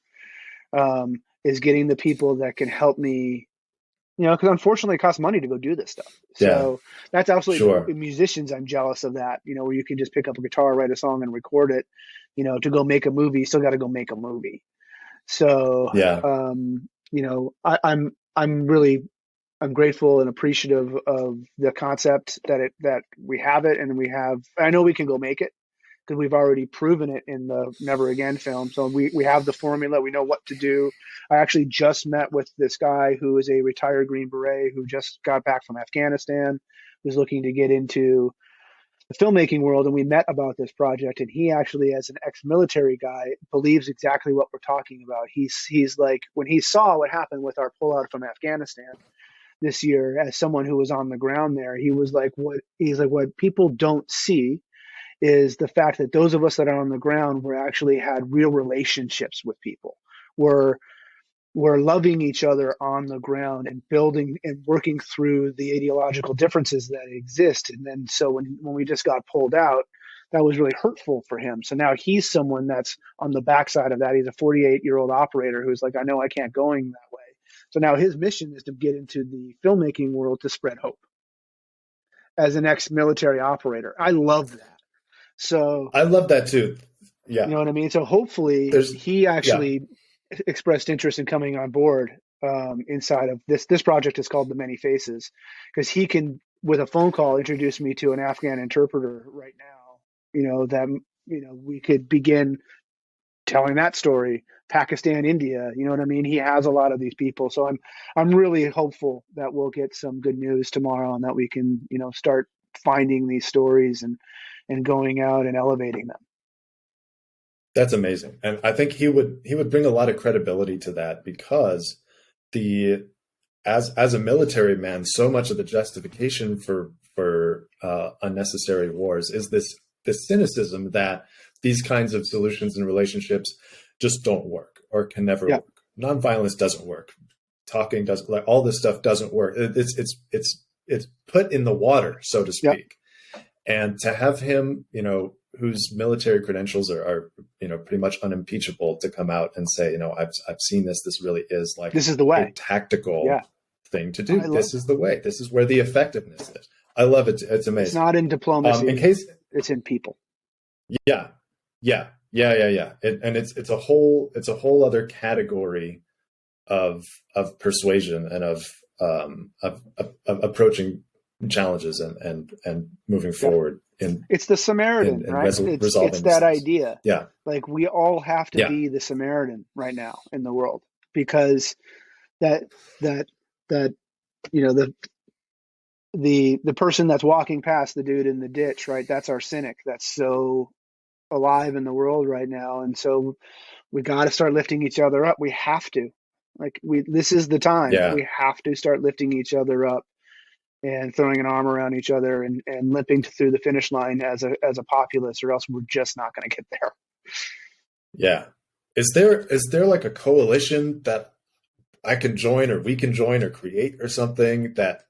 is getting the people that can help me, because unfortunately it costs money to go do this stuff. So that's absolutely, musicians, I'm jealous of that, where you can just pick up a guitar, write a song and record it, to go make a movie, you still got to go make a movie. So, I'm grateful and appreciative of the concept that we have it, and I know we can go make it because we've already proven it in the Never Again film. So we have the formula, we know what to do. I actually just met with this guy who is a retired Green Beret who just got back from Afghanistan, who's looking to get into filmmaking world, and we met about this project, and he actually, as an ex-military guy, believes exactly what we're talking about. He's like, when he saw what happened with our pullout from Afghanistan this year, as someone who was on the ground there, what people don't see is the fact that those of us that are on the ground were actually had real relationships with people. We're loving each other on the ground and building and working through the ideological differences that exist. And then so when we just got pulled out, that was really hurtful for him. So now he's someone that's on the backside of that. He's a 48-year-old operator who's like, I know I can't going that way. So now his mission is to get into the filmmaking world to spread hope as an ex-military operator. I love that. So I love that too. Yeah. You know what I mean? So hopefully he actually expressed interest in coming on board inside of this project is called The Many Faces, because he can, with a phone call, introduce me to an Afghan interpreter right now, that, we could begin telling that story, Pakistan, India, you know what I mean? He has a lot of these people. So I'm really hopeful that we'll get some good news tomorrow and that we can, start finding these stories and going out and elevating them. That's amazing. And I think he would bring a lot of credibility to that, because as a military man, so much of the justification for unnecessary wars is this cynicism that these kinds of solutions and relationships just don't work or can never work. Nonviolence doesn't work. Talking doesn't, like, all this stuff doesn't work. It's put in the water, so to speak. And to have him, whose military credentials are pretty much unimpeachable, to come out and say, I've seen this. This really is like, this is the way, a tactical thing to do. This is the way. This is where the effectiveness is. I love it. It's amazing. It's not in diplomacy. It's in people. Yeah. And it's a whole other category of persuasion and of approaching challenges and moving forward. It's the Samaritan, right? It's that idea. Yeah. Like, we all have to be the Samaritan right now in the world, because the person that's walking past the dude in the ditch, right? That's our cynic. That's so alive in the world right now. And so we got to start lifting each other up. We have to, this is the time. We have to start lifting each other up and throwing an arm around each other and limping through the finish line as a populace, or else we're just not going to get there. Yeah. Is there like a coalition that I can join, or we can join, or create, or something that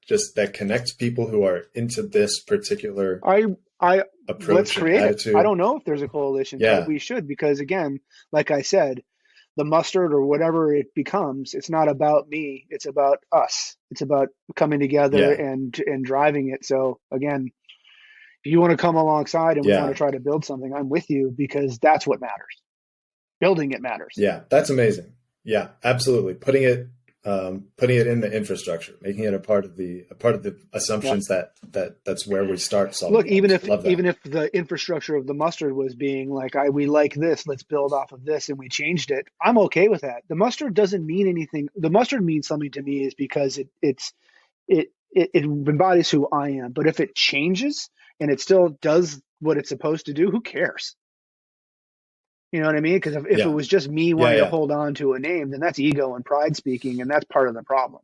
connects people who are into this particular approach? Let's create attitude? it. I don't know if there's a coalition, but we should, because again, like I said, the mustard, or whatever it becomes, it's not about me. It's about us. It's about coming together and driving it. So again, if you want to come alongside and we want to try to build something, I'm with you, because that's what matters. Building it matters. Yeah, that's amazing. Yeah, absolutely. Putting it in the infrastructure, making it a part of the assumptions that's where we start solving. Look, even if the infrastructure of the mustard was being like, we like this, let's build off of this, and we changed it, I'm okay with that. The mustard doesn't mean anything. The mustard means something to me is because it embodies who I am. But if it changes and it still does what it's supposed to do, who cares? You know what I mean? Because if it was just me wanting to hold on to a name, then that's ego and pride speaking, and that's part of the problem.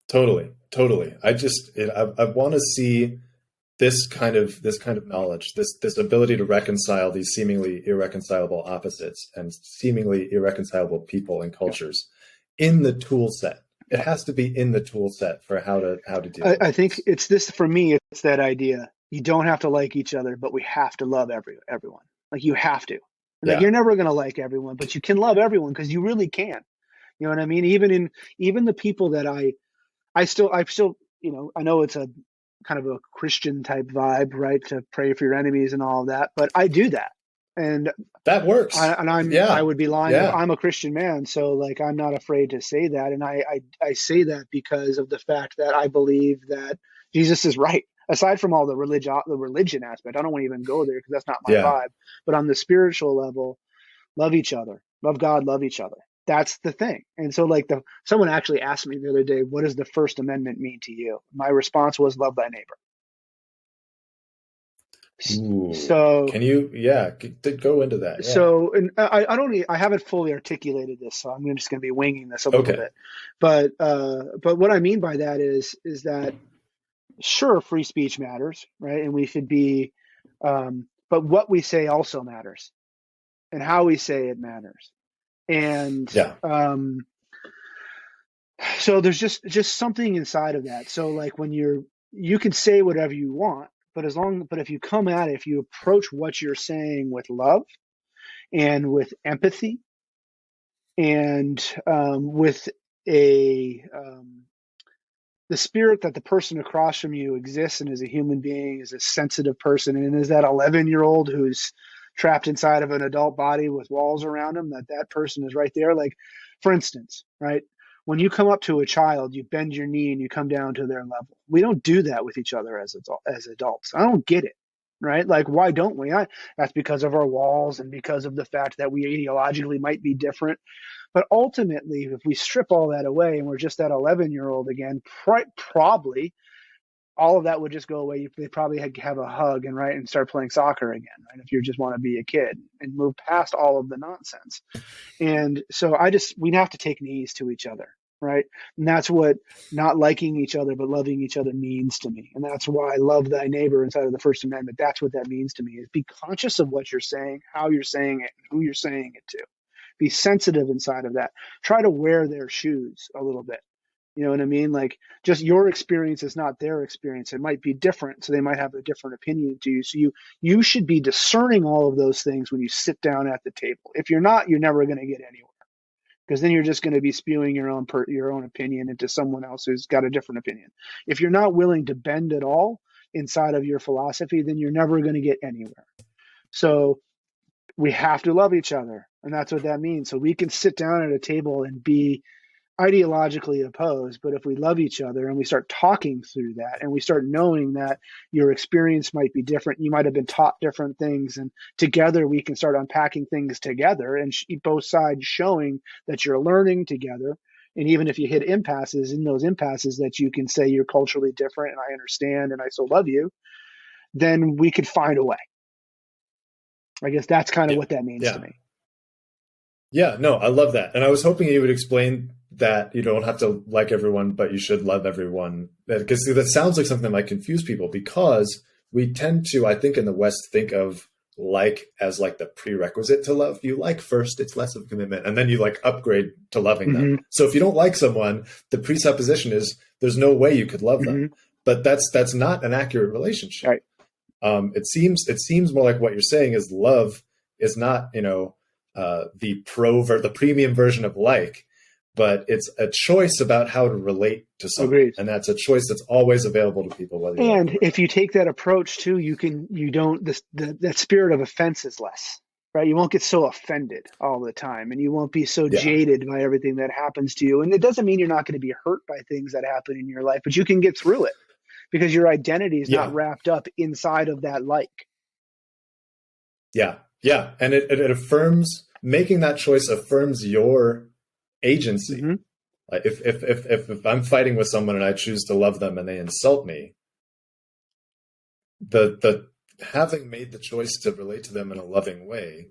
Totally. I want to see this kind of knowledge, this ability to reconcile these seemingly irreconcilable opposites and seemingly irreconcilable people and cultures in the tool set. It has to be in the tool set for how to do it. I think it's this, for me, it's that idea. You don't have to like each other, but we have to love everyone. Like, you have to. Like, you're never going to like everyone, but you can love everyone, because you really can. You know what I mean? Even the people that I still, I know it's a kind of a Christian type vibe, right? To pray for your enemies and all of that, but I do that. And that works. I would be lying if I'm a Christian man. So like, I'm not afraid to say that. And I say that because of the fact that I believe that Jesus is right. Aside from all the religion aspect, I don't want to even go there, because that's not my vibe. But on the spiritual level, love each other, love God, love each other. That's the thing. And so like someone actually asked me the other day, what does the First Amendment mean to you? My response was, love thy neighbor. Ooh. So Can you, go into that? Yeah. so, and I haven't fully articulated this, so I'm just going to be winging this a little Okay. bit. But what I mean by that is that sure, free speech matters, right? And we should be, but what we say also matters, and how we say it matters. And Yeah. so there's just something inside of that. So like when you can say whatever you want, but if you come at it, if you approach what you're saying with love and with empathy and with a the spirit that the person across from you exists and is a human being, is a sensitive person, and is that 11-year-old who's trapped inside of an adult body with walls around him, that person is right there. Like, for instance, right? When you come up to a child, you bend your knee and you come down to their level. We don't do that with each other as adults. I don't get it, right? Like, why don't we? That's because of our walls and because of the fact that we ideologically might be different. But ultimately, if we strip all that away and we're just that 11-year-old again, probably all of that would just go away. They probably have a hug and start playing soccer again, right? If you just want to be a kid and move past all of the nonsense. And so we have to take knees to each other, right? And that's what not liking each other but loving each other means to me. And that's why I love thy neighbor inside of the First Amendment. That's what that means to me, is be conscious of what you're saying, how you're saying it, and who you're saying it to. Be sensitive inside of that. Try to wear their shoes a little bit. You know what I mean? Like, just your experience is not their experience. It might be different, so they might have a different opinion to you. So you should be discerning all of those things when you sit down at the table. If you're not, you're never going to get anywhere, because then you're just going to be spewing your own opinion into someone else who's got a different opinion. If you're not willing to bend at all inside of your philosophy, then you're never going to get anywhere. So we have to love each other, and that's what that means. So we can sit down at a table and be ideologically opposed, but if we love each other and we start talking through that and we start knowing that your experience might be different, you might have been taught different things, and together we can start unpacking things together and both sides showing that you're learning together. And even if you hit impasses, in those impasses that you can say you're culturally different and I understand and I still love you, then we could find a way. I guess that's kind of what that means to me. Yeah, no, I love that. And I was hoping you would explain that you don't have to like everyone, but you should love everyone. Because that sounds like something that might confuse people, because we tend to, I think in the West, think of like as like the prerequisite to love. You like first, it's less of a commitment, and then you like upgrade to loving them. So if you don't like someone, the presupposition is there's no way you could love them. But that's not an accurate relationship. Right. It seems more like what you're saying is love is not, the premium version of like, but it's a choice about how to relate to someone. Agreed. And that's a choice that's always available to people. And if you take that approach too, that spirit of offense is less, right? You won't get so offended all the time, and you won't be so jaded by everything that happens to you. And it doesn't mean you're not going to be hurt by things that happen in your life, but you can get through it because your identity is not wrapped up inside of that like. Yeah. Yeah. And it affirms, making that choice affirms your agency. Like if I'm fighting with someone and I choose to love them and they insult me, the having made the choice to relate to them in a loving way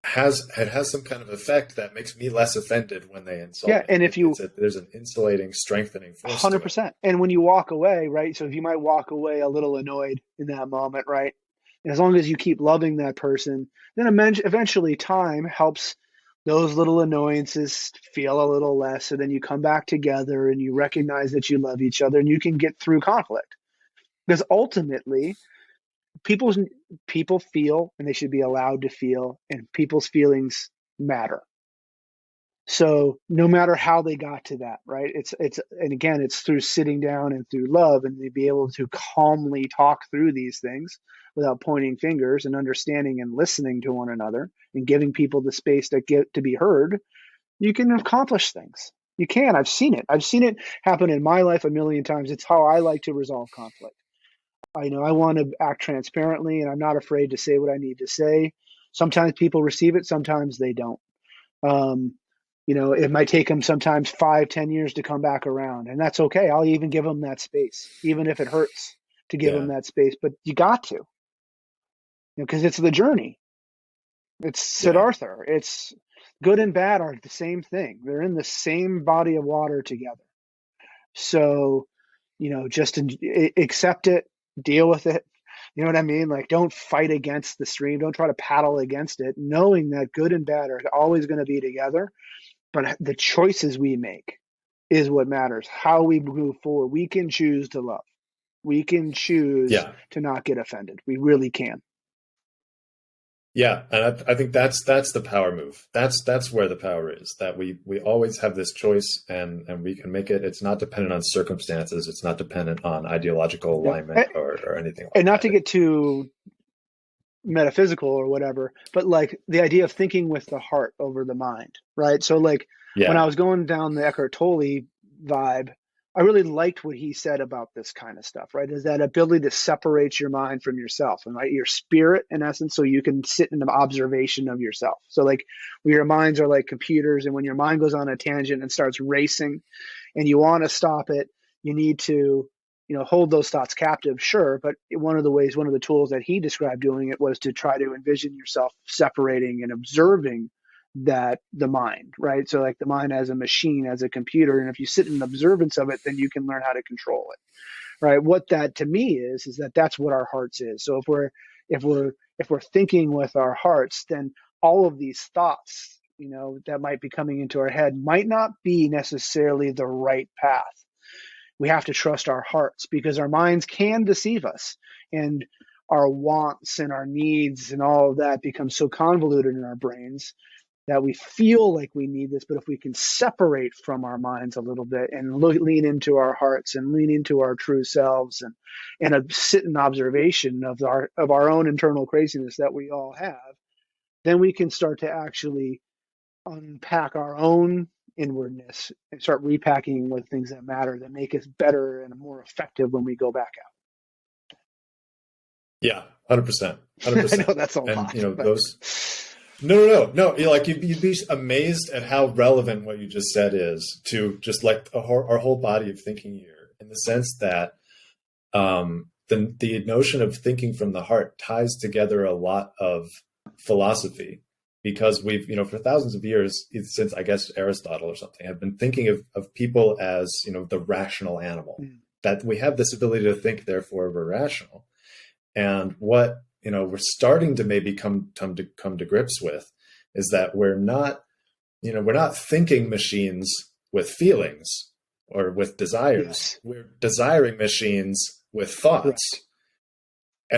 has some kind of effect that makes me less offended when they insult me. And if there's an insulating, strengthening force. 100%. And when you walk away, right? So if you might walk away a little annoyed in that moment, right? And as long as you keep loving that person, then eventually time helps those little annoyances feel a little less. So then you come back together and you recognize that you love each other and you can get through conflict. Because ultimately, people feel, and they should be allowed to feel, and people's feelings matter. So no matter how they got to that, right? And again, it's through sitting down and through love, and to be able to calmly talk through these things without pointing fingers, and understanding and listening to one another and giving people the space to be heard, you can accomplish things. You can. I've seen it. I've seen it happen in my life a million times. It's how I like to resolve conflict. I want to act transparently, and I'm not afraid to say what I need to say. Sometimes people receive it, sometimes they don't. It might take them sometimes 5-10 years to come back around, and that's okay. I'll even give them that space, even if it hurts, to give them that space, but you got to, because it's the journey. It's Siddhartha. It's good and bad are the same thing. They're in the same body of water together. So, just accept it, deal with it. You know what I mean? Like, don't fight against the stream. Don't try to paddle against it, knowing that good and bad are always going to be together. But the choices we make is what matters. How we move forward. We can choose to love. We can choose to not get offended. We really can. Yeah, and I think that's the power move. That's where the power is. That we always have this choice, and we can make it. It's not dependent on circumstances. It's not dependent on ideological alignment or anything like that. And not to get too metaphysical or whatever, but like the idea of thinking with the heart over the mind, right? So like when I was going down the Eckhart Tolle vibe, I really liked what he said about this kind of stuff, right? Is that ability to separate your mind from yourself and your spirit, in essence, so you can sit in an observation of yourself. So like your minds are like computers, and when your mind goes on a tangent and starts racing and you want to stop it, you need to, hold those thoughts captive, sure. But one of the tools that he described doing it was to try to envision yourself separating and observing the mind, right? So like the mind as a machine, as a computer, and if you sit in observance of it, then you can learn how to control it, right? What that to me is that's what our hearts is. So if we're thinking with our hearts, then all of these thoughts, that might be coming into our head might not be necessarily the right path. We have to trust our hearts, because our minds can deceive us, and our wants and our needs and all of that become so convoluted in our brains that we feel like we need this. But if we can separate from our minds a little bit and lean into our hearts and lean into our true selves and sit in observation of our own internal craziness that we all have, then we can start to actually unpack our own inwardness and start repacking with things that matter, that make us better and more effective when we go back out. Yeah, 100%. I know that's a lot. Those. No. You'd be amazed at how relevant what you just said is to just like our whole body of thinking here, in the sense that the notion of thinking from the heart ties together a lot of philosophy, because we've, for thousands of years, since I guess Aristotle or something, have been thinking of people as, the rational animal, that we have this ability to think, therefore we're rational. And what we're starting to maybe come to grips with is that we're not thinking machines with feelings or with desires. Yes. We're desiring machines with thoughts. Right.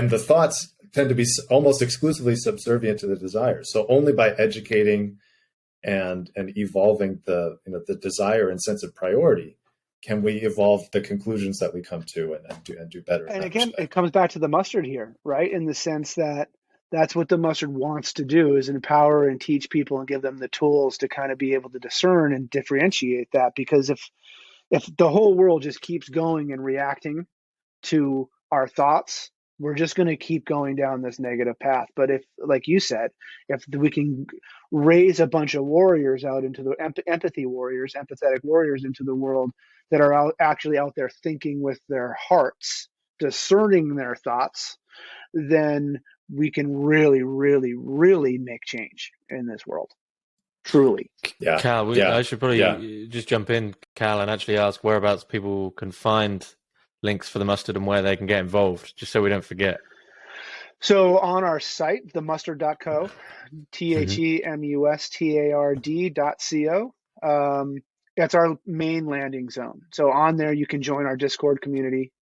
And the thoughts tend to be almost exclusively subservient to the desires. So only by educating and evolving the desire and sense of priority can we evolve the conclusions that we come to and do better. And again, it comes back to the mustard here, right? In the sense that that's what the mustard wants to do, is empower and teach people and give them the tools to kind of be able to discern and differentiate that. Because if the whole world just keeps going and reacting to our thoughts, we're just going to keep going down this negative path. But if, like you said, if we can raise a bunch of warriors out into the empathetic warriors into the world that are actually out there thinking with their hearts, discerning their thoughts, then we can really, really, really make change in this world. Truly. Yeah. Cal, I should probably just jump in, Cal, and actually ask whereabouts people can find links for the mustard and where they can get involved, just so we don't forget. So on our site, themustard.co, THEMUSTARD.co, that's our main landing zone. So on there, you can join our Discord community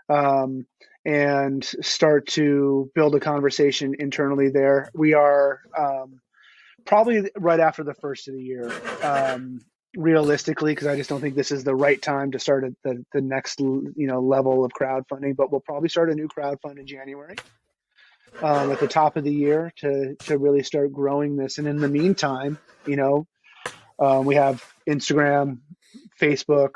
and start to build a conversation internally there. We are probably right after the first of the year, realistically, because I just don't think this is the right time to start the next level of crowdfunding. But we'll probably start a new crowdfund in January at the top of the year to really start growing this. And in the meantime, we have Instagram, Facebook,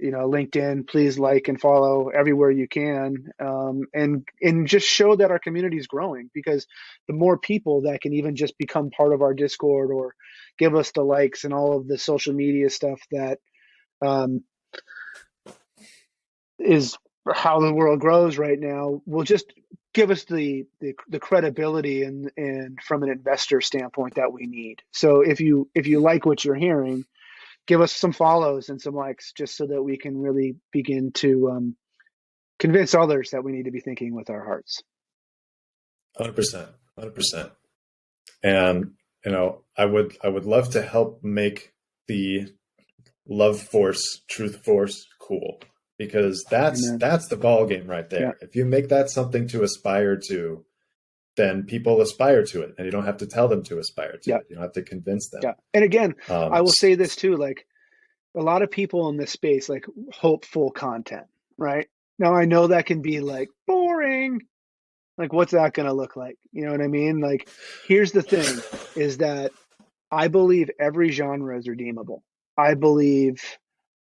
LinkedIn. Please like and follow everywhere you can, and just show that our community is growing, because the more people that can even just become part of our Discord or give us the likes and all of the social media stuff that is how the world grows right now will just give us the credibility and from an investor standpoint that we need. So if you like what you're hearing, give us some follows and some likes, just so that we can really begin to convince others that we need to be thinking with our hearts. 100%, 100%. And I would love to help make the love force, truth force cool, because that's the ball game right there. Yeah. If you make that something to aspire to, then people aspire to it, and you don't have to tell them to aspire to it. You don't have to convince them. Yeah. And again, I will say this too, like a lot of people in this space, like hopeful content, right? Now I know that can be like boring. Like, what's that going to look like? You know what I mean? Like, here's the thing is that I believe every genre is redeemable. I believe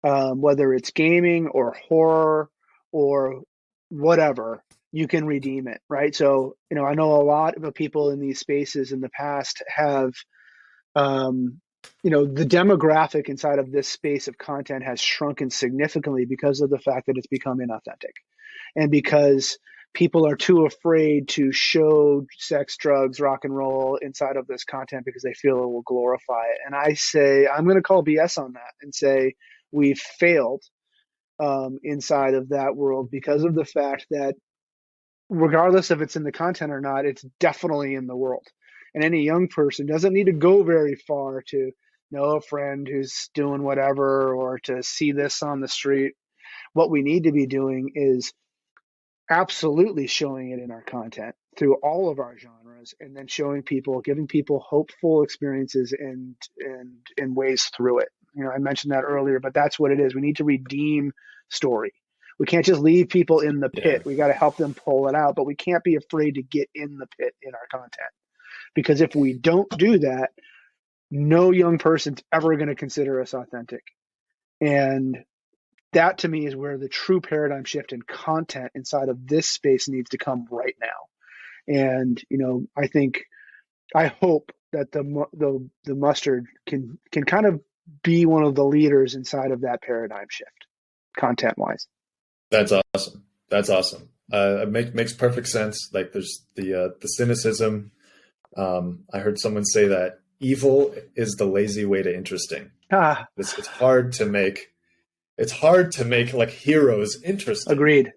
whether it's gaming or horror or whatever, you can redeem it, right? So, I know a lot of people in these spaces in the past have, the demographic inside of this space of content has shrunken significantly because of the fact that it's become inauthentic, and because people are too afraid to show sex, drugs, rock and roll inside of this content because they feel it will glorify it. And I say, I'm going to call BS on that and say we've failed inside of that world, because of the fact that regardless if it's in the content or not, it's definitely in the world. And any young person doesn't need to go very far to know a friend who's doing whatever or to see this on the street. What we need to be doing is absolutely showing it in our content through all of our genres, and then showing people, giving people hopeful experiences and ways through it. I mentioned that earlier, but that's what it is. We need to redeem story. We can't just leave people in the pit. We got to help them pull it out, but we can't be afraid to get in the pit in our content, because if we don't do that, no young person's ever going to consider us authentic. And that to me is where the true paradigm shift in content inside of this space needs to come right now. And, I hope that the mustard can kind of be one of the leaders inside of that paradigm shift, content wise. That's awesome. That's awesome. It makes perfect sense. Like there's the cynicism. I heard someone say that evil is the lazy way to interesting. It's hard to make. It's hard to make like heroes interesting. Agreed.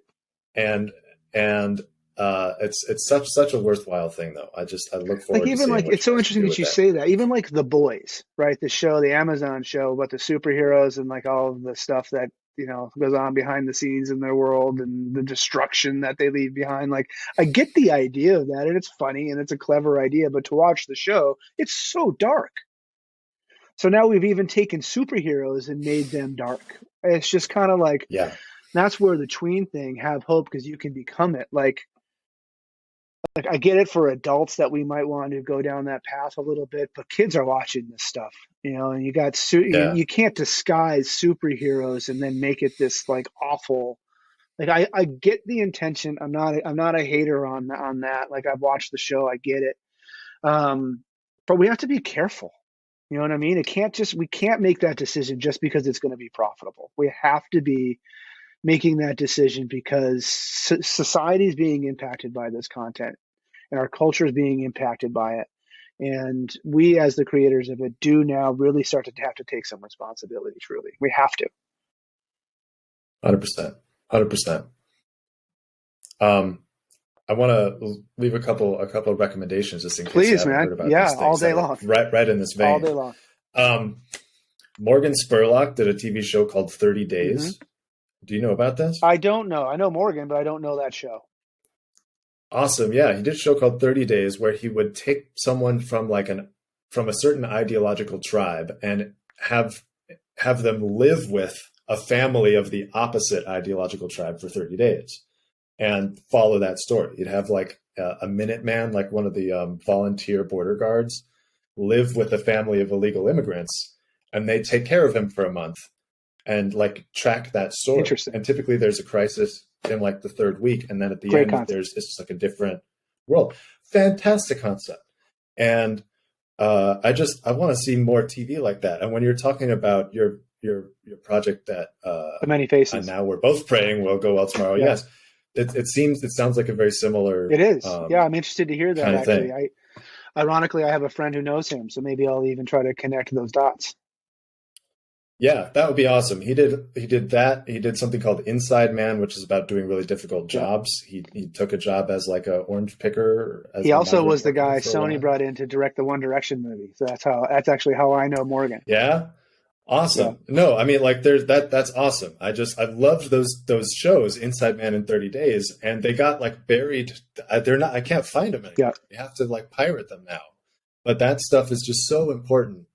And it's such a worthwhile thing though. I look forward to seeing it's so interesting that you say that. Even like The Boys, right? The show, the Amazon show about the superheroes and like all of the stuff that, goes on behind the scenes in their world and the destruction that they leave behind. Like, I get the idea of that, and it's funny and it's a clever idea, but to watch the show, it's so dark. So now we've even taken superheroes and made them dark. It's just kind of like, that's where the tween thing, have hope because you can become it. Like I get it for adults that we might want to go down that path a little bit, but kids are watching this stuff, and you got, you can't disguise superheroes and then make it this like awful. Like I get the intention. I'm not a hater on that. Like I've watched the show, I get it. But we have to be careful. You know what I mean? We can't make that decision just because it's going to be profitable. We have to be making that decision because society is being impacted by this content and our culture is being impacted by it. And we, as the creators of it, do now really start to have to take some responsibility, truly. We have to. 100%. 100%. I want to leave a couple of recommendations just in case you haven't heard about these things. All day long. Right in this vein. All day long. Morgan Spurlock did a TV show called 30 Days. Mm-hmm. Do you know about this? I don't know. I know Morgan, but I don't know that show. Awesome. Yeah, he did a show called 30 Days where he would take someone from from a certain ideological tribe and have them live with a family of the opposite ideological tribe for 30 days and follow that story. You'd have like a Minuteman, like one of the volunteer border guards, live with a family of illegal immigrants, and they take care of him for a month and like track that story. Interesting. And typically there's a crisis in like the third week. And then at the end, it's just like a different world. Fantastic concept. And I want to see more TV like that. And when you're talking about project that The Many Faces. and now we're both praying will go well tomorrow. Yeah. Yes, it sounds like a very similar. It is. Yeah, I'm interested to hear that. kind of Actually, thing. ironically, I have a friend who knows him, so maybe I'll even try to connect those dots. Yeah, that would be awesome. He did that. He did something called Inside Man, which is about doing really difficult jobs. He took a job as like a orange picker. He also was the guy Sony brought in to direct the One Direction movie. So that's actually how I know Morgan. Yeah. Awesome. Yeah. No, I mean, like that's awesome. I loved those shows, Inside Man in 30 Days, and they got like buried. I can't find them anymore. Yeah. You have to like pirate them now. But that stuff is just so important.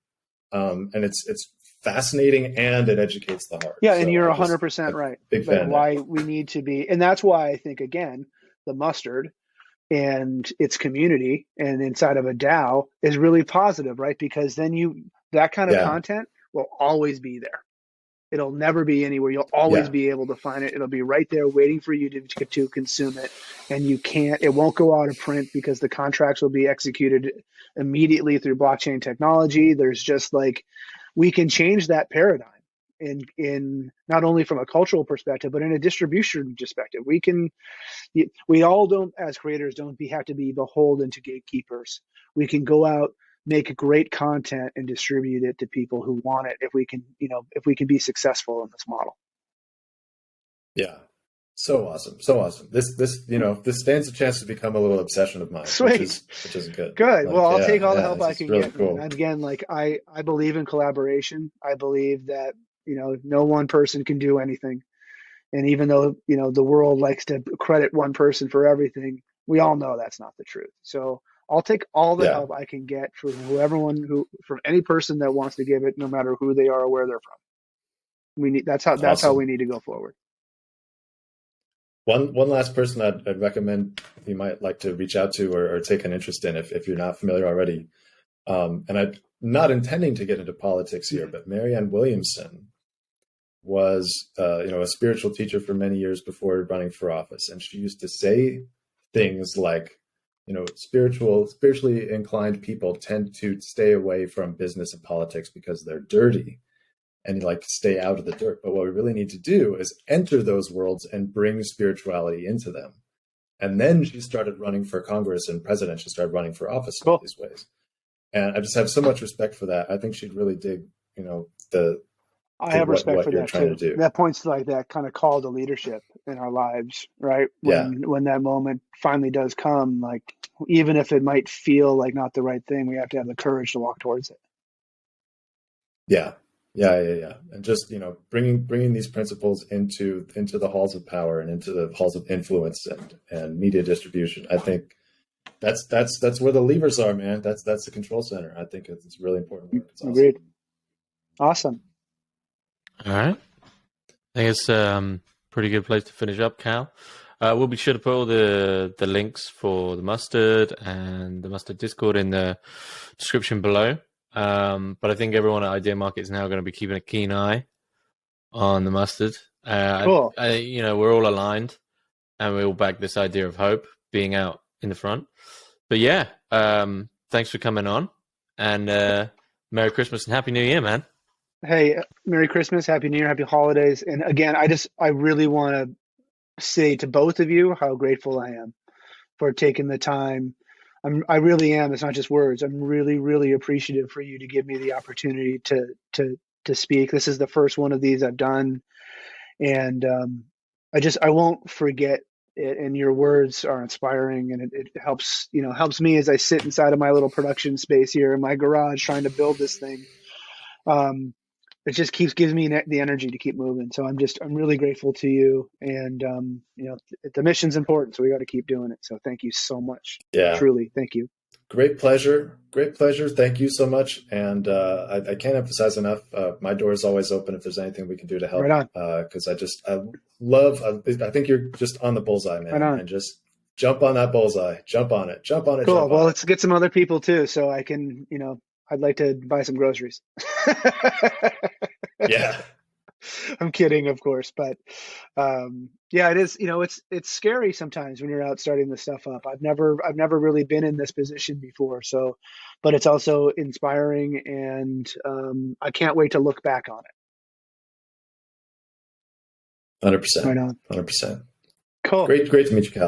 And it's fascinating and it educates the heart. Yeah, and you're 100% right. Big fan. Why we need to be, and that's why I think, again, the Mustard and its community and inside of a DAO is really positive, right? Because then that kind of content will always be there. It'll never be anywhere. You'll always be able to find it. It'll be right there waiting for you to consume it. And it won't go out of print because the contracts will be executed immediately through blockchain technology. There's just like, we can change that paradigm in not only from a cultural perspective, but in a distribution perspective. We all don't, as creators, have to be beholden to gatekeepers. We can go out, make great content and distribute it to people who want it if we can be successful in this model. Yeah. So awesome. This stands a chance to become a little obsession of mine. Sweet. Which is good. Good. Like, well, I'll take all the help I can get. Cool. And again, like I believe in collaboration. I believe that, no one person can do anything. And even though, the world likes to credit one person for everything, we all know that's not the truth. So I'll take all the help I can get from from any person that wants to give it, no matter who they are or where they're from. That's how we need to go forward. One last person I'd recommend you might like to reach out to or take an interest in if you're not familiar already. And I'm not intending to get into politics here, but Marianne Williamson was a spiritual teacher for many years before running for office. And she used to say things like, spiritually inclined people tend to stay away from business and politics because they're dirty. And like stay out of the dirt. But what we really need to do is enter those worlds and bring spirituality into them. And then she started running for Congress and president. She started running for office in all these ways. And I just have so much respect for that. I think she'd really dig, I have respect for that trying too. to do. That points to like that kind of call to leadership in our lives, right? When that moment finally does come, like even if it might feel like not the right thing, we have to have the courage to walk towards it. Yeah. And just, bringing these principles into the halls of power and into the halls of influence and media distribution. I think that's where the levers are, man. That's the control center. I think it's really important work. It's awesome. Agreed. Awesome. All right. I think it's a pretty good place to finish up, Cal. We'll be sure to put all the links for the Mustard and the Mustard Discord in the description below. But I think everyone at Ideamarket is now going to be keeping a keen eye on the Mustard. Cool. We're all aligned, and we all back this idea of hope being out in the front. But yeah, thanks for coming on, and Merry Christmas and Happy New Year, man. Hey, Merry Christmas, Happy New Year, Happy Holidays. And again, I really want to say to both of you how grateful I am for taking the time. I really am. It's not just words. I'm really, really appreciative for you to give me the opportunity to speak. This is the first one of these I've done, and I won't forget it. And your words are inspiring, and it helps me as I sit inside of my little production space here in my garage trying to build this thing. It just gives me the energy to keep moving. So I'm really grateful to you, and the mission's important, so we got to keep doing it. So thank you so much. Yeah, truly, thank you. Great pleasure. Thank you so much. And I can't emphasize enough. My door is always open if there's anything we can do to help. Right on. Because I think you're just on the bullseye, man. Right on. And just jump on that bullseye. Jump on it. Cool. Well, let's get some other people too, so I can I'd like to buy some groceries. Yeah. I'm kidding, of course, but it is. It's scary sometimes when you're out starting this stuff up. I've never really been in this position before, so, but it's also inspiring, and I can't wait to look back on it. 100%. Right on. 100%. Cool. Great to meet you, Cal.